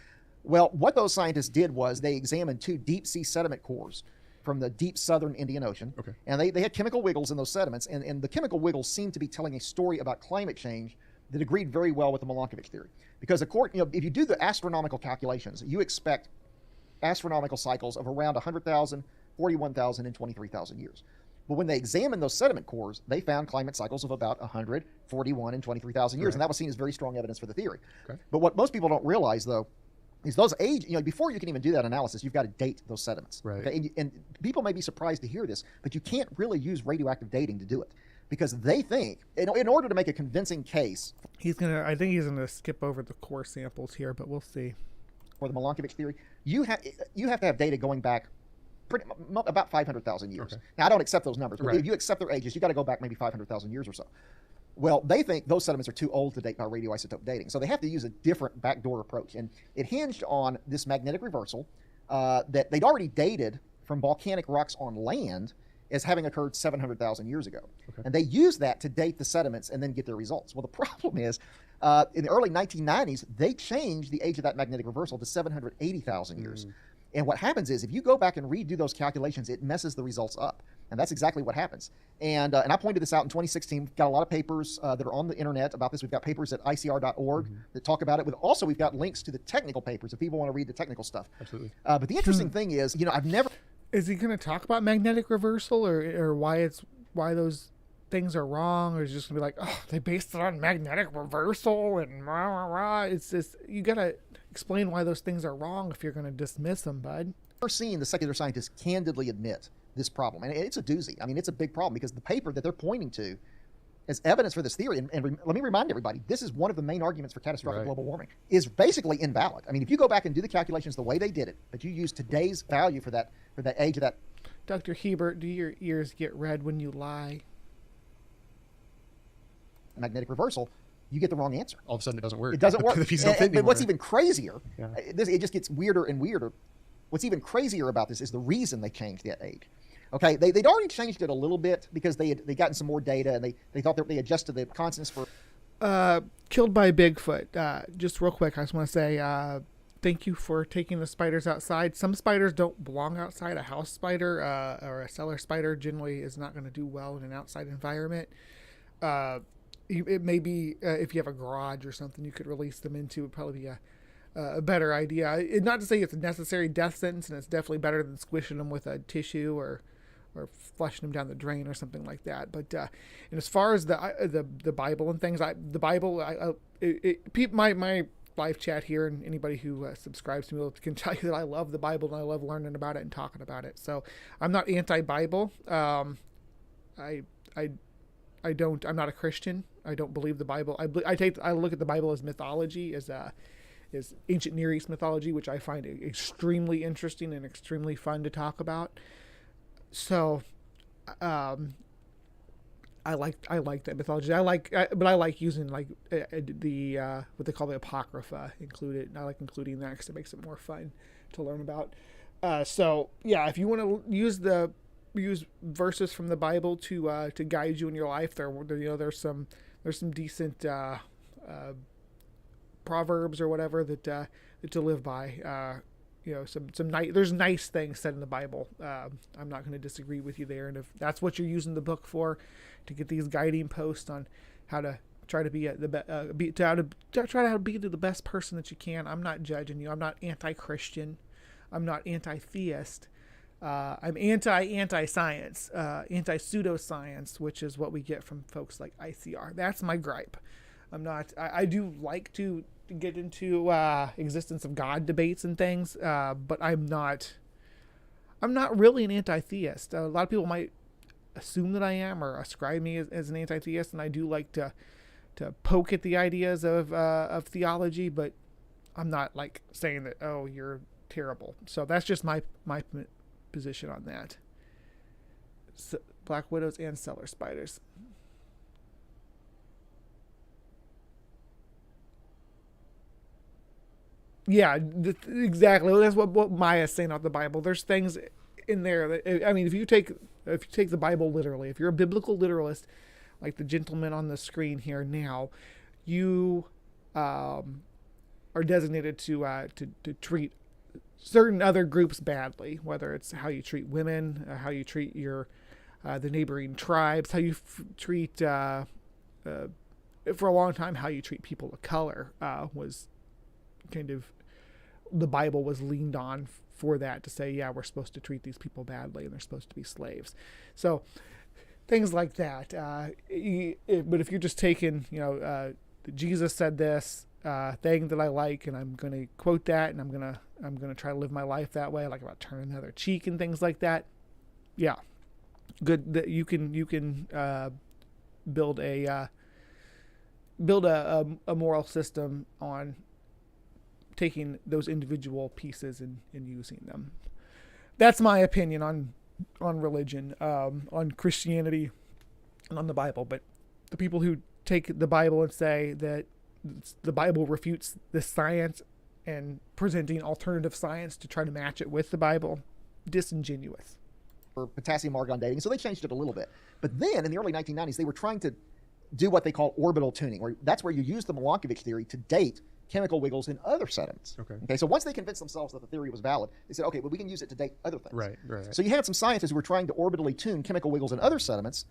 Well, what those scientists did was they examined 2 deep-sea sediment cores from the deep southern Indian Ocean, Okay. and they had chemical wiggles in those sediments, and the chemical wiggles seemed to be telling a story about climate change that agreed very well with the Milankovitch theory. Because if you do the astronomical calculations, you expect astronomical cycles of around 100,000, 41,000, and 23,000 years. But when they examined those sediment cores, they found climate cycles of about 100, 41, and 23,000 years, Right. and that was seen as very strong evidence for the theory. Okay. But what most people don't realize, though, is those age, before you can even do that analysis, you've got to date those sediments. Right. Okay? And people may be surprised to hear this, but you can't really use radioactive dating to do it because they think, in order to make a convincing case I think he's gonna skip over the core samples here, but we'll see. for the Milankovitch theory, you have to have data going back about 500,000 years. Okay. Now, I don't accept those numbers, but Right. if you accept their ages, you got to go back maybe 500,000 years or so. Well, they think those sediments are too old to date by radioisotope dating, so they have to use a different backdoor approach, and it hinged on this magnetic reversal that they'd already dated from volcanic rocks on land as having occurred 700,000 years ago. Okay. And they used that to date the sediments and then get their results. Well, the problem is, in the early 1990s, they changed the age of that magnetic reversal to 780,000 years. And what happens is, if you go back and redo those calculations, it messes the results up. And that's exactly what happens. And I pointed this out in 2016. We've got a lot of papers that are on the internet about this. We've got papers at icr.org that talk about it. We've got links to the technical papers if people want to read the technical stuff. Absolutely. But the interesting thing is, I've never... Is he going to talk about magnetic reversal or why those things are wrong, or is he just going to be like, oh, they based it on magnetic reversal and rah, rah, rah. It's just, you got to explain why those things are wrong if you're going to dismiss them, bud. Never seen the secular scientists candidly admit this problem. And it's a doozy. I mean, it's a big problem because the paper that they're pointing to as evidence for this theory, and let me remind everybody, this is one of the main arguments for catastrophic Right. global warming, is basically invalid. I mean, if you go back and do the calculations the way they did it, but you use today's value for that age of that... Dr. Hebert, do your ears get red when you lie? magnetic reversal, you get the wrong answer. All of a sudden, it doesn't work. It doesn't work. The pieces don't fit But what's anymore. even crazier, Yeah. it just gets weirder and weirder. What's even crazier about this is the reason they changed that age. Okay, they'd already changed it a little bit because they gotten some more data, and they thought that they adjusted the constants for. Killed by Bigfoot. Just real quick, I just want to say thank you for taking the spiders outside. Some spiders don't belong outside. A house spider or a cellar spider generally is not going to do well in an outside environment. It may be if you have a garage or something you could release them into, would probably be a better idea. Not to say it's a necessary death sentence, and it's definitely better than squishing them with a tissue or flushing them down the drain or something like that. But and as far as the Bible and things, my live chat here and anybody who subscribes to me can tell you that I love the Bible and I love learning about it and talking about it. So I'm not anti-Bible. I'm not a Christian. I don't believe the Bible. I look at the Bible as mythology, as ancient Near East mythology, which I find extremely interesting and extremely fun to talk about. So, I like that mythology. But I like using like the what they call the Apocrypha included. I like including that because it makes it more fun to learn about. So yeah, if you want to use verses from the Bible to guide you in your life, there's some decent proverbs or whatever that to live by. There's nice things said in the Bible. I'm not going to disagree with you there. And if that's what you're using the book for, to get these guiding posts on how to try to be the best person that you can, I'm not judging you. I'm not anti-Christian. I'm not anti-theist. I'm anti-science, anti-pseudoscience, which is what we get from folks like ICR. That's my gripe. I do like to get into existence of God debates and things, but I'm not really an anti-theist. A lot of people might assume that I am or ascribe me as an anti-theist, and I do like to poke at the ideas of theology, but I'm not like saying that, oh, you're terrible. So that's just my position on that. So, black widows and cellar spiders. Yeah, exactly. That's what Maya's saying about the Bible. There's things in there that, I mean, if you take the Bible literally, if you're a biblical literalist, like the gentleman on the screen here now, you are designated to treat certain other groups badly, whether it's how you treat women, how you treat the neighboring tribes, how you treat for a long time how you treat people of color was kind of, the Bible was leaned on for that, to say, yeah, we're supposed to treat these people badly and they're supposed to be slaves. So things like that. But if you're just taking, Jesus said this thing that I like, and I'm going to quote that, and I'm going to try to live my life that way, like about turning the other cheek and things like that. Yeah, good. That you can build a moral system on taking those individual pieces and using them. That's my opinion on religion, on Christianity, and on the Bible. But the people who take the Bible and say that the Bible refutes the science and presenting alternative science to try to match it with the Bible, disingenuous. For potassium argon dating, so they changed it a little bit. But then in the early 1990s, they were trying to do what they call orbital tuning, where that's where you use the Milankovitch theory to date chemical wiggles in other sediments. Okay. So once they convinced themselves that the theory was valid, they said, okay, well, we can use it to date other things. Right. So you had some scientists who were trying to orbitally tune chemical wiggles in other sediments,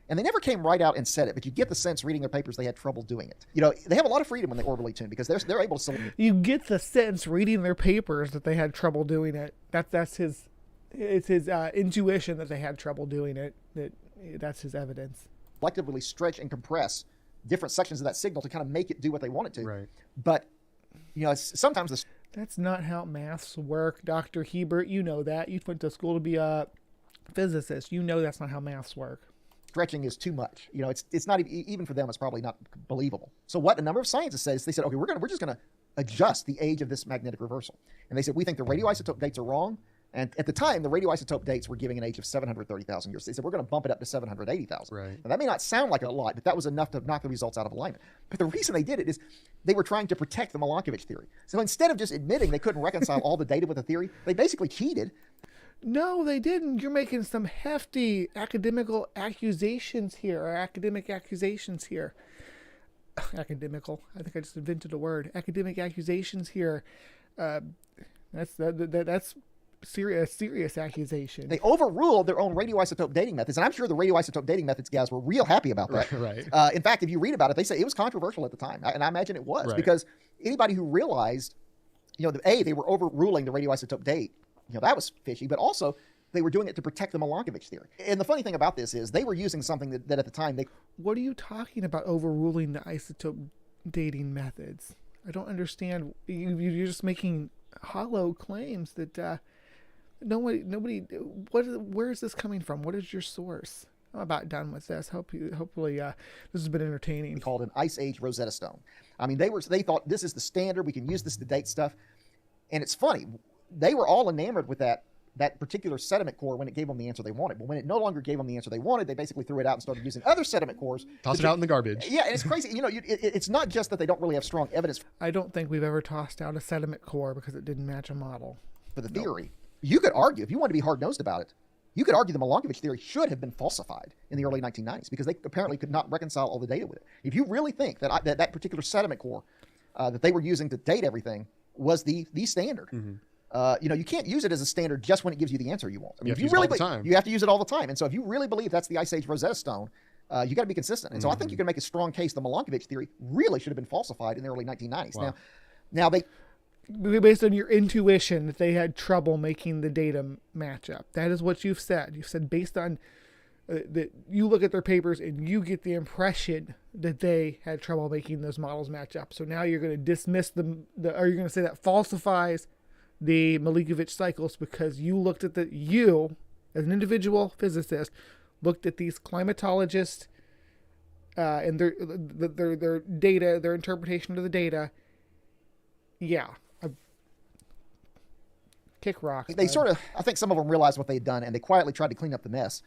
and they never came right out and said it, but you get the sense reading their papers they had trouble doing it. They have a lot of freedom when they orbitally tune because they're able to select. You get the sense reading their papers that they had trouble doing it. It's his intuition that they had trouble doing it. That's his evidence. Selectively stretch and compress different sections of that signal to kind of make it do what they want it to. Right. But sometimes that's not how maths work, Dr. Hebert. You know that. You went to school to be a physicist. You know that's not how maths work. Stretching is too much. It's not even for them. It's probably not believable. So what a number of scientists said is they said, okay, we're just going to adjust the age of this magnetic reversal. And they said, we think the radioisotope dates are wrong. And at the time, the radioisotope dates were giving an age of 730,000 years. They said, we're going to bump it up to 780,000. Right. Now, that may not sound like a lot, but that was enough to knock the results out of alignment. But the reason they did it is they were trying to protect the Milankovitch theory. So instead of just admitting they couldn't reconcile all the data with the theory, they basically cheated. No, they didn't. You're making some hefty academical accusations here, or academic accusations here. Academical. I think I just invented a word. Academic accusations here. That's serious accusation. They overruled their own radioisotope dating methods, and I'm sure the radioisotope dating methods guys were real happy about that. Right. In fact, if you read about it, they say it was controversial at the time, and I imagine it was, Right. because anybody who realized, they were overruling the radioisotope date, that was fishy, but also they were doing it to protect the Milankovitch theory. And the funny thing about this is they were using something that at the time they... What are you talking about, overruling the isotope dating methods? I don't understand. You're just making hollow claims that nobody. Where is this coming from? What is your source? I'm about done with this. Hopefully, this has been entertaining. Called an Ice Age Rosetta Stone. I mean, they thought this is the standard. We can use this to date stuff. And it's funny. They were all enamored with that particular sediment core when it gave them the answer they wanted. But when it no longer gave them the answer they wanted, they basically threw it out and started using other sediment cores. Toss it out in the garbage. Yeah, and it's crazy. It's not just that they don't really have strong evidence I don't think we've ever tossed out a sediment core because it didn't match a model. for the theory. You could argue, if you want to be hard-nosed about it, you could argue the Milankovitch theory should have been falsified in the early 1990s because they apparently could not reconcile all the data with it. If you really think that particular sediment core that they were using to date everything was the standard, you can't use it as a standard just when it gives you the answer you want. I mean, You have to use it all the time. you have to use it all the time. And so if you really believe that's the Ice Age Rosetta Stone, you got to be consistent. And so I think you can make a strong case the Milankovitch theory really should have been falsified in the early 1990s. Wow. Now they... Based on your intuition that they had trouble making the data match up. That is what you've said. You've said based on that you look at their papers and you get the impression that they had trouble making those models match up. So now you're going to dismiss them, or you're going to say that falsifies the Milankovitch cycles because you looked at you as an individual physicist looked at these climatologists and their data, their interpretation of the data. Yeah. Kick rocks. They sort of, I think some of them realized what they had done and they quietly tried to clean up the mess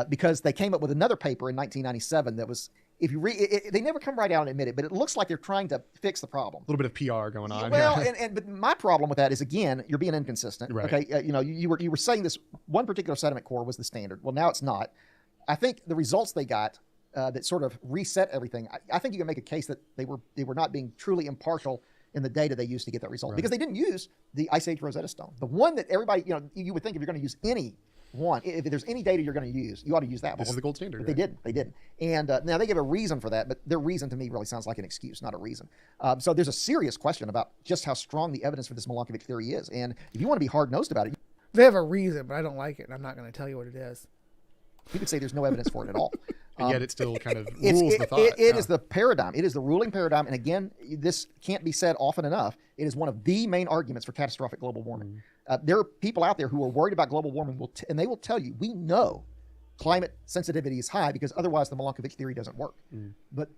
because they came up with another paper in 1997 that was, if you read it, they never come right out and admit it, but it looks like they're trying to fix the problem. A little bit of PR going on. Well, but my problem with that is, again, you're being inconsistent. Right. Okay, you were saying this one particular sediment core was the standard. Well, now it's not. I think the results they got that sort of reset everything. I think you can make a case that they were not being truly impartial in the data they used to get that result, because they didn't use the Ice Age Rosetta Stone, the one that everybody, you would think if you're going to use any one, if there's any data you're going to use, you ought to use that one. This is the gold standard. But they didn't. And now they give a reason for that, but their reason to me really sounds like an excuse, not a reason. So there's a serious question about just how strong the evidence for this Milankovitch theory is. And if you want to be hard-nosed about it, They have a reason, but I don't like it, and I'm not going to tell you what it is. you could say there's no evidence for it at all. And yet it still kind of rules the thought. It is the paradigm. It is the ruling paradigm. And again, this can't be said often enough. It is one of the main arguments for catastrophic global warming. There are people out there who are worried about global warming, and they will tell you, we know climate sensitivity is high because otherwise the Milankovitch theory doesn't work. But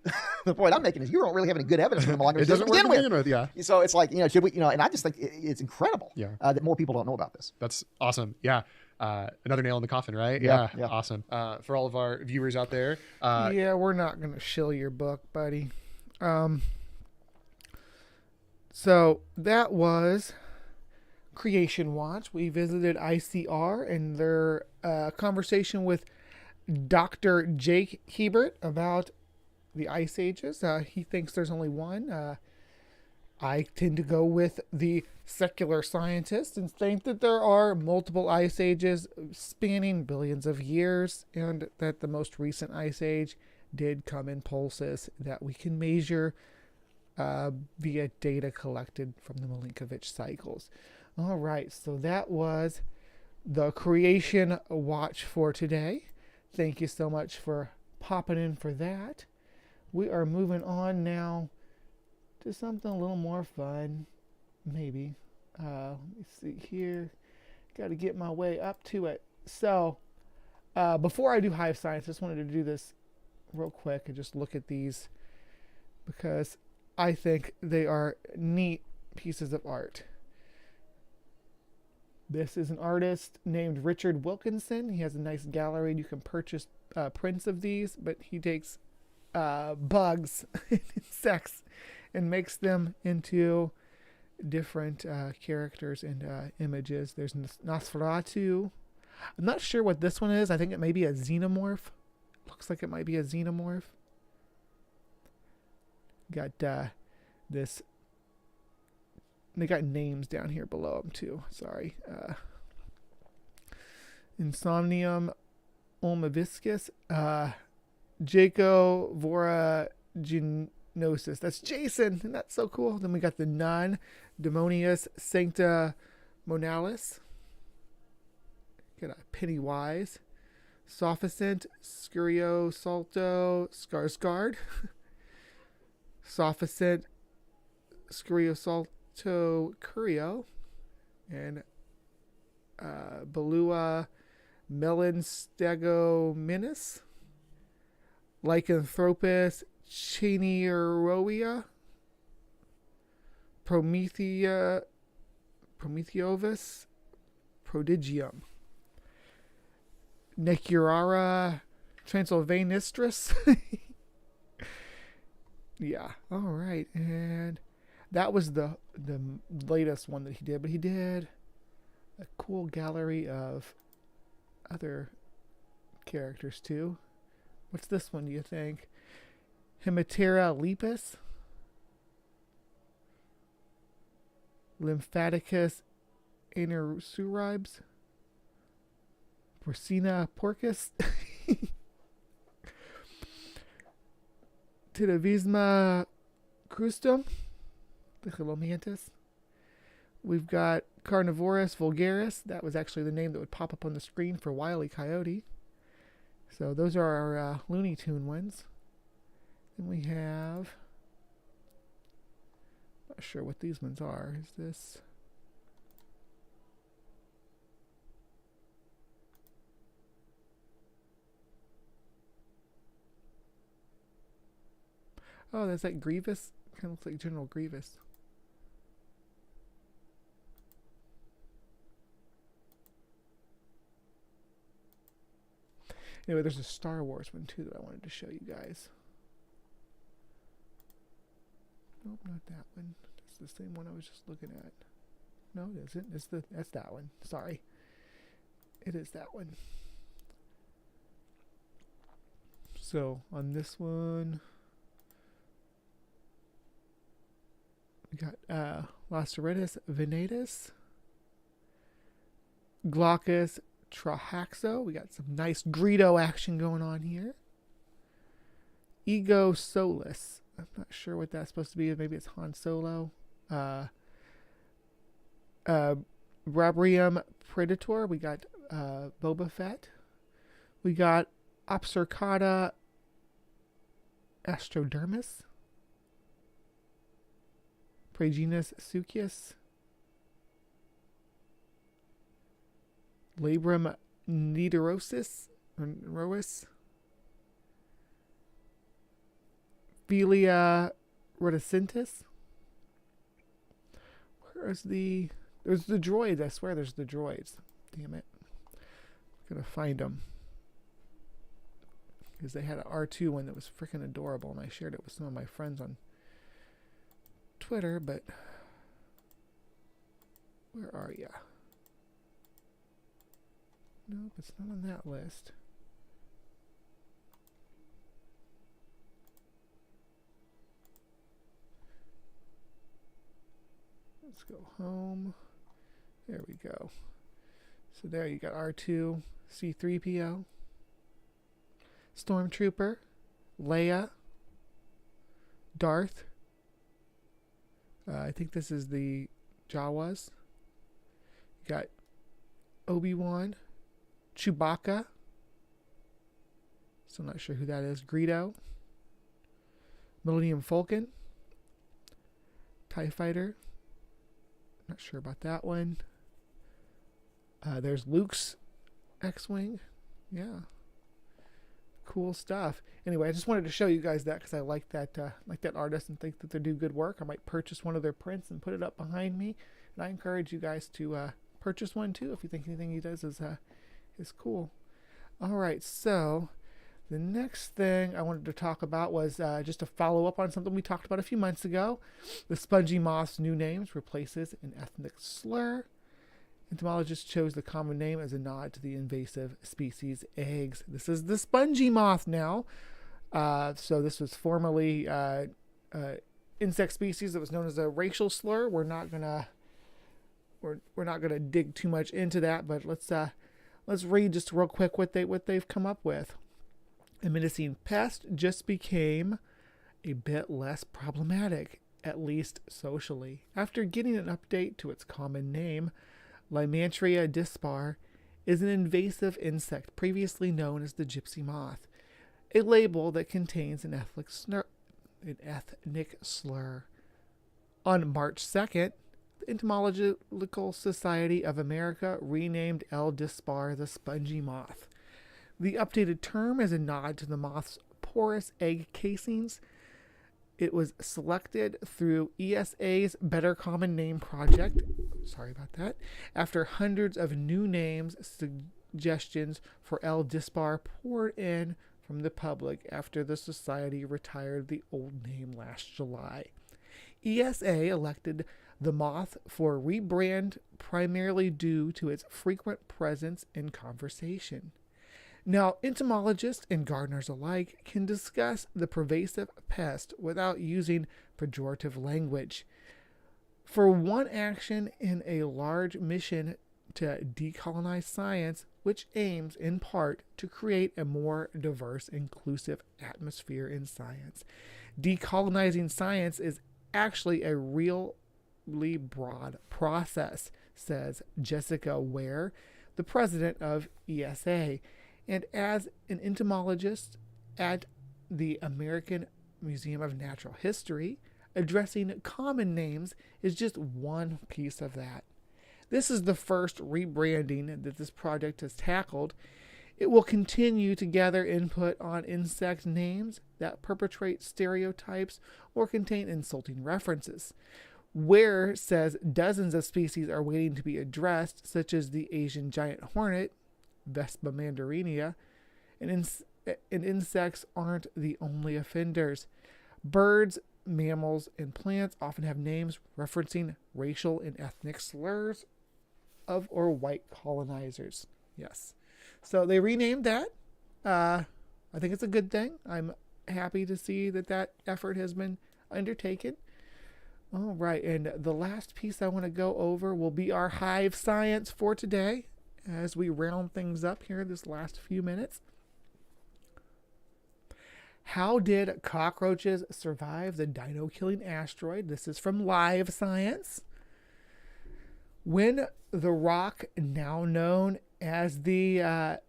the point I'm making is you don't really have any good evidence for the Milankovitch It doesn't theory work to begin with. yeah. So it's like, should we, and I just think it's incredible that more people don't know about this. That's awesome. Yeah. Another nail in the coffin, right? Yeah. Awesome. For all of our viewers out there. Yeah, we're not going to shill your book, buddy. So that was Creation Watch. We visited ICR and their conversation with Dr. Jake Hebert about the ice ages. He thinks there's only one. I tend to go with the secular scientists and think that there are multiple ice ages spanning billions of years, and that the most recent ice age did come in pulses that we can measure via data collected from the Milankovitch cycles. All right, so that was the Creation Watch for today. Thank you so much for popping in for that. We are moving on now to something a little more fun, maybe. Let me see here. Got to get my way up to it. So, before I do Hive Science, I just wanted to do this real quick and just look at these because I think they are neat pieces of art. This is an artist named Richard Wilkinson. He has a nice gallery and you can purchase prints of these, but he takes bugs and insects and makes them into different characters and images. There's Nosferatu. I'm not sure what this one is. I think it may be a xenomorph. Looks like it might be a xenomorph. Got this. They got names down here below them too. Sorry. Insomnium ulmaviscus. Jaco voraginosus. That's Jason. Isn't that so cool? Then we got the nun. Demonius sancta monalis. Got a Pennywise. Sophocent. Scurio salto. Skarsgård. Sophocent. Scurio salto curio. And Belua melanstegominus. Lycanthropus chanieroia. Prometheovus prodigium. Necurara transylvanistris. Yeah. All right. And that was the latest one that he did, but he did a cool gallery of other characters too. What's this one, do you think? Hematera lepus. Lymphaticus anerosuribes. Porcina porcus. Titavisma crustum. The Chilomantis. We've got Carnivorus vulgaris. That was actually the name that would pop up on the screen for Wile E. Coyote. So those are our Looney Tune ones. Then we have... Not sure what these ones are. Is this... Oh, that's like Grievous. Kind of looks like General Grievous. Anyway, there's a Star Wars one too that I wanted to show you guys. Nope, not that one. It's the same one I was just looking at. No, it isn't. That's that one. Sorry. It is that one. So on this one, we got Laceratus venatus, Glaucus Trahaxo. We got some nice Greedo action going on here. Ego Solus. I'm not sure what that's supposed to be. Maybe it's Han Solo. Brabrium Predator. We got Boba Fett. We got Opsarcata Astrodermis. Praegenus Sucius. Labrum nidorosis. Rois. Philia reticentis. There's the droids. I swear there's the droids. Damn it. I'm gonna find them. Because they had an R2 one that was freaking adorable, and I shared it with some of my friends on Twitter, but where are ya? Nope, it's not on that list. Let's go home. There we go. So there you got R2, C3PO, Stormtrooper, Leia, Darth. I think this is the Jawas. You got Obi-Wan, Chewbacca. Still not sure who that is. Greedo, Millennium Falcon, TIE Fighter. Not sure about that one. There's Luke's X-Wing. Yeah. Cool stuff. Anyway, I just wanted to show you guys that because I like that artist and think that they do good work. I might purchase one of their prints and put it up behind me. And I encourage you guys to purchase one too if you think anything he does is cool. All right, so the next thing I wanted to talk about was just to follow up on something we talked about a few months ago. The spongy moth's new names replaces an ethnic slur. Entomologists chose the common name as a nod to the invasive species eggs. This is the spongy moth now. So this was formerly insect species that was known as a racial slur. We're not gonna dig too much into that, but let's read just real quick what they've come up with. A menacing pest just became a bit less problematic, at least socially, after getting an update to its common name. Lymantria dispar is an invasive insect previously known as the gypsy moth, a label that contains an ethnic slur. On March 2nd, the Entomological Society of America renamed L. dispar the spongy moth. The updated term is a nod to the moth's porous egg casings. It was selected through ESA's Better Common Name project. Sorry about that. After hundreds of new names, suggestions for L. dispar poured in from the public after the society retired the old name last July. ESA elected the moth for rebrand primarily due to its frequent presence in conversation. Now, entomologists and gardeners alike can discuss the pervasive pest without using pejorative language. For one action in a large mission to decolonize science, which aims in part to create a more diverse, inclusive atmosphere in science. Decolonizing science is actually a really broad process, says Jessica Ware, the president of ESA. And as an entomologist at the American Museum of Natural History, addressing common names is just one piece of that. This is the first rebranding that this project has tackled. It will continue to gather input on insect names that perpetrate stereotypes or contain insulting references. Ware says dozens of species are waiting to be addressed, such as the Asian giant hornet, Vespa mandarinia, and insects aren't the only offenders. Birds, mammals, and plants often have names referencing racial and ethnic slurs of or white colonizers. Yes. So they renamed that. I think it's a good thing. I'm happy to see that effort has been undertaken. All right, and the last piece I want to go over will be our hive science for today as we round things up here this last few minutes. How did cockroaches survive the dino-killing asteroid? This is from Live Science. When the rock, now known as the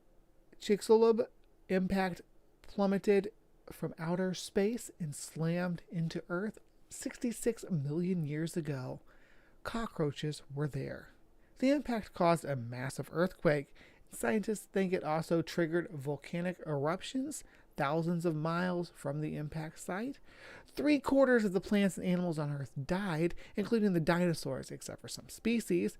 Chicxulub impact, plummeted from outer space and slammed into Earth 66 million years ago, cockroaches were there. The impact caused a massive earthquake. Scientists think it also triggered volcanic eruptions thousands of miles from the impact site. 3/4 of the plants and animals on Earth died, including the dinosaurs, except for some species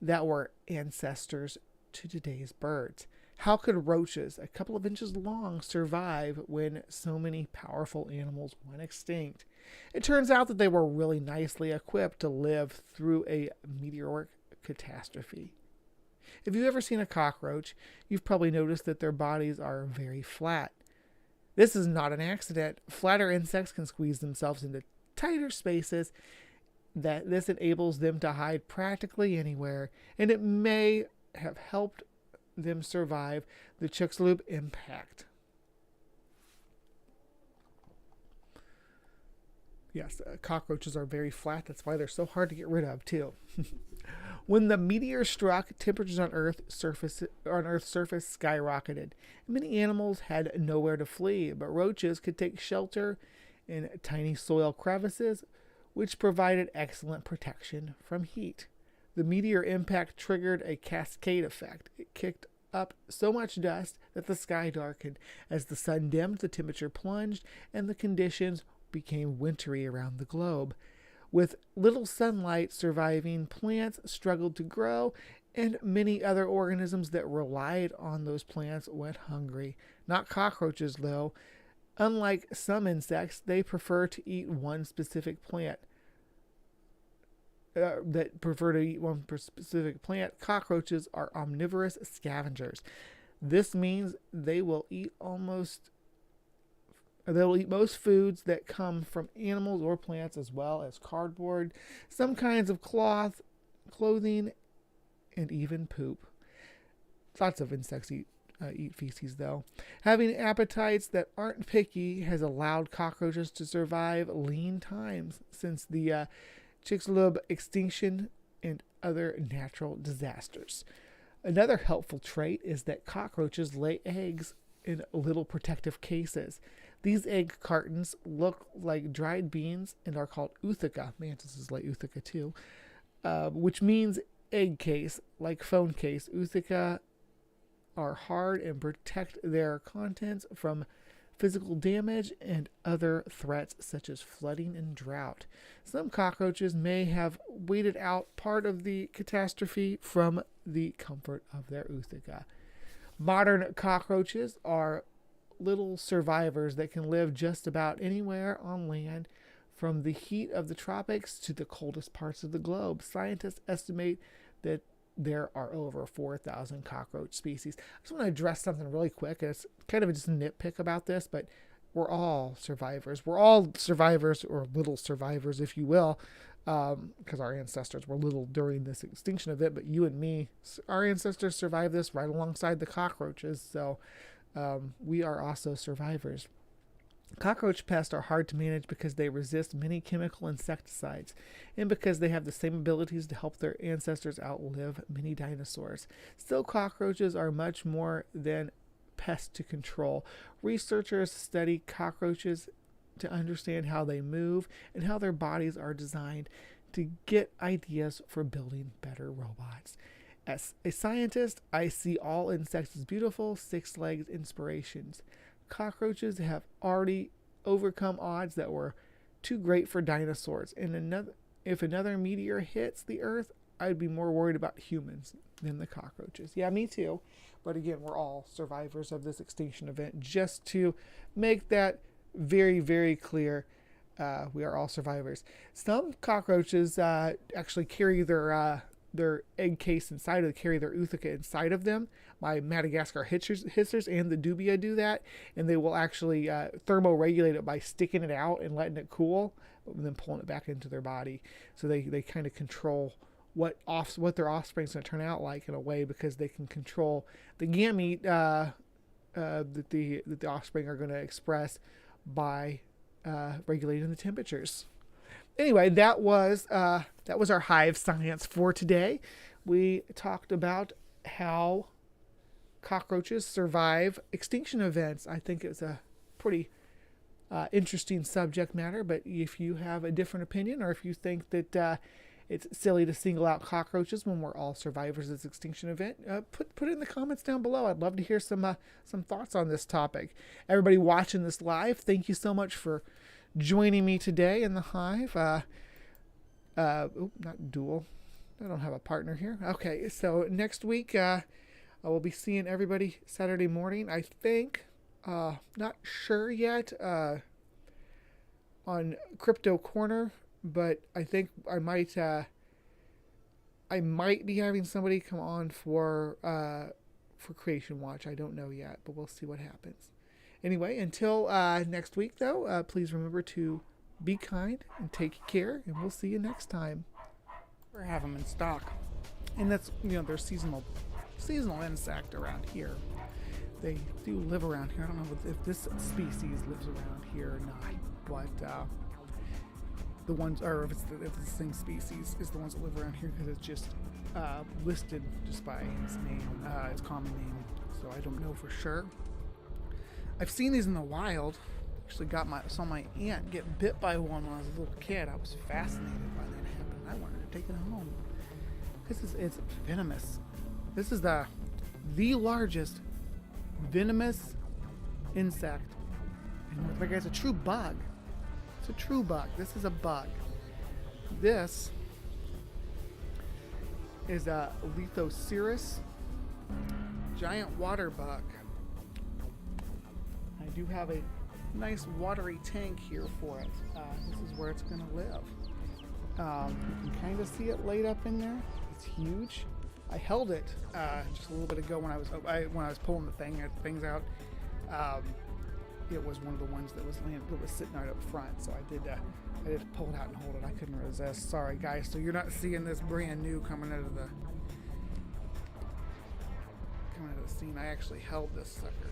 that were ancestors to today's birds. How could roaches, a couple of inches long, survive when so many powerful animals went extinct? It turns out that they were really nicely equipped to live through a meteoric catastrophe. If you've ever seen a cockroach, you've probably noticed that their bodies are very flat. This is not an accident. Flatter insects can squeeze themselves into tighter spaces. This enables them to hide practically anywhere, and it may have helped them survive the Chicxulub impact. Yes, cockroaches are very flat. That's why they're so hard to get rid of, too. When the meteor struck, temperatures on Earth's surface skyrocketed. Many animals had nowhere to flee, but roaches could take shelter in tiny soil crevices, which provided excellent protection from heat. The meteor impact triggered a cascade effect. It kicked up so much dust that the sky darkened. As the sun dimmed, the temperature plunged, and the conditions became wintry around the globe. With little sunlight, surviving plants struggled to grow, and many other organisms that relied on those plants went hungry. Not cockroaches, though. Unlike some insects, they prefer to eat one specific plant. Cockroaches are omnivorous scavengers. This means they'll eat most foods that come from animals or plants, as well as cardboard, some kinds of clothing, and even poop. Lots of insects eat feces, though. Having appetites that aren't picky has allowed cockroaches to survive lean times since the Chicxulub extinction and other natural disasters. Another helpful trait is that cockroaches lay eggs in little protective cases. These egg cartons look like dried beans and are called ootheca. Mantises lay ootheca too, which means egg case, like phone case. Ootheca are hard and protect their contents from physical damage and other threats such as flooding and drought. Some cockroaches may have waited out part of the catastrophe from the comfort of their ootheca. Modern cockroaches are little survivors that can live just about anywhere on land, from the heat of the tropics to the coldest parts of the globe. Scientists estimate that there are over 4,000 cockroach species. I just want to address something really quick. It's kind of just a nitpick about this, but we're all survivors. We're all survivors, or little survivors, if you will, because our ancestors were little during this extinction event, but you and me, our ancestors survived this right alongside the cockroaches, so we are also survivors. Cockroach pests are hard to manage because they resist many chemical insecticides, and because they have the same abilities to help their ancestors outlive many dinosaurs. Still, cockroaches are much more than pests to control. Researchers study cockroaches to understand how they move and how their bodies are designed to get ideas for building better robots. As a scientist, I see all insects as beautiful, six-legged inspirations. Cockroaches have already overcome odds that were too great for dinosaurs. And if another meteor hits the Earth, I'd be more worried about humans than the cockroaches. Yeah, me too. But again, we're all survivors of this extinction event. Just to make that very, very clear, we are all survivors. Some cockroaches actually carry their egg case inside, or carry their ootheca inside of them. My Madagascar hissers and the dubia do that, and they will actually thermoregulate it by sticking it out and letting it cool, and then pulling it back into their body. So they kind of control what their offspring is going to turn out like, in a way, because they can control the gamete that the offspring are going to express by regulating the temperatures. Anyway, that was our Hive science for today. We talked about how cockroaches survive extinction events. I think it's a pretty interesting subject matter, but if you have a different opinion, or if you think that it's silly to single out cockroaches when we're all survivors of this extinction event, put it in the comments down below. I'd love to hear some thoughts on this topic. Everybody watching this live, thank you so much for joining me today in the Hive. Not dual. I don't have a partner here. Okay, so next week I will be seeing everybody Saturday morning, I think. Not sure yet on CryptoCorner, but I think I might be having somebody come on for Creation Watch. I don't know yet, but we'll see what happens. Anyway, until next week, though, please remember to be kind and take care, and we'll see you next time. We have them in stock, and that's, they're seasonal insect around here. They do live around here. I don't know if this species lives around here or not, but the ones, or if it's the same species, is the ones that live around here, because it's just listed just by its name, its common name. So I don't know for sure. I've seen these in the wild. Actually saw my aunt get bit by one when I was a little kid. I was fascinated by that happening. I wanted to take it home. It's venomous. This is the largest venomous insect in North America. It's a true bug. It's a true bug. This is a bug. This is a Lithoceros giant water bug. I do have a nice watery tank here for it. This is where it's going to live. You can kind of see it laid up in there. It's huge. I held it just a little bit ago when I was pulling the things out. It was one of the ones that was sitting right up front, so I did pull it out and hold it. I couldn't resist. Sorry, guys. So you're not seeing this brand new coming out of the scene. I actually held this sucker.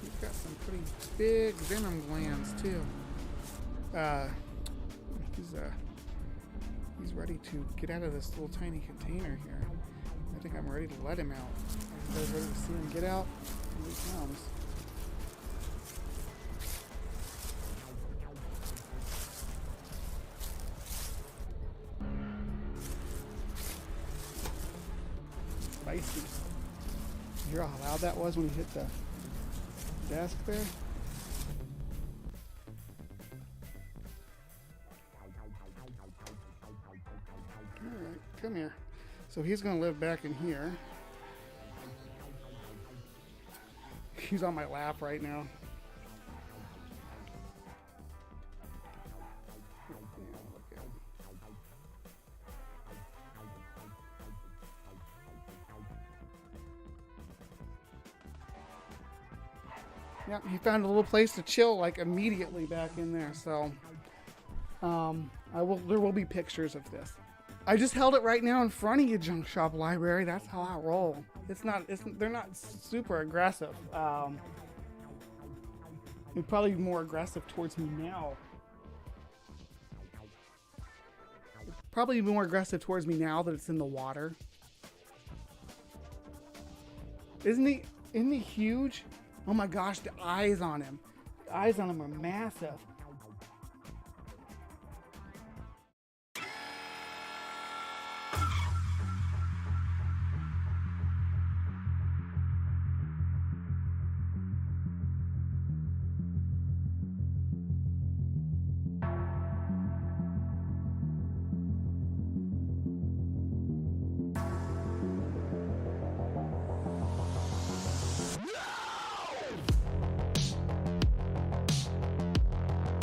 He's got some pretty big venom glands too. He's ready to get out of this little tiny container here. I think I'm ready to let him out. You guys ready to see him get out? Here he comes. Spicy. You hear how loud that was when he hit the desk there? Alright, come here. So he's going to live back in here. He's on my lap right now. Yep, he found a little place to chill like immediately back in there. So there will be pictures of this. I just held it right now in front of you, Junk Shop Library. That's how I roll. They're not super aggressive. They're probably more aggressive towards me now. Probably more aggressive towards me now that it's in the water. Isn't he huge? Oh my gosh, the eyes on him. The eyes on him are massive.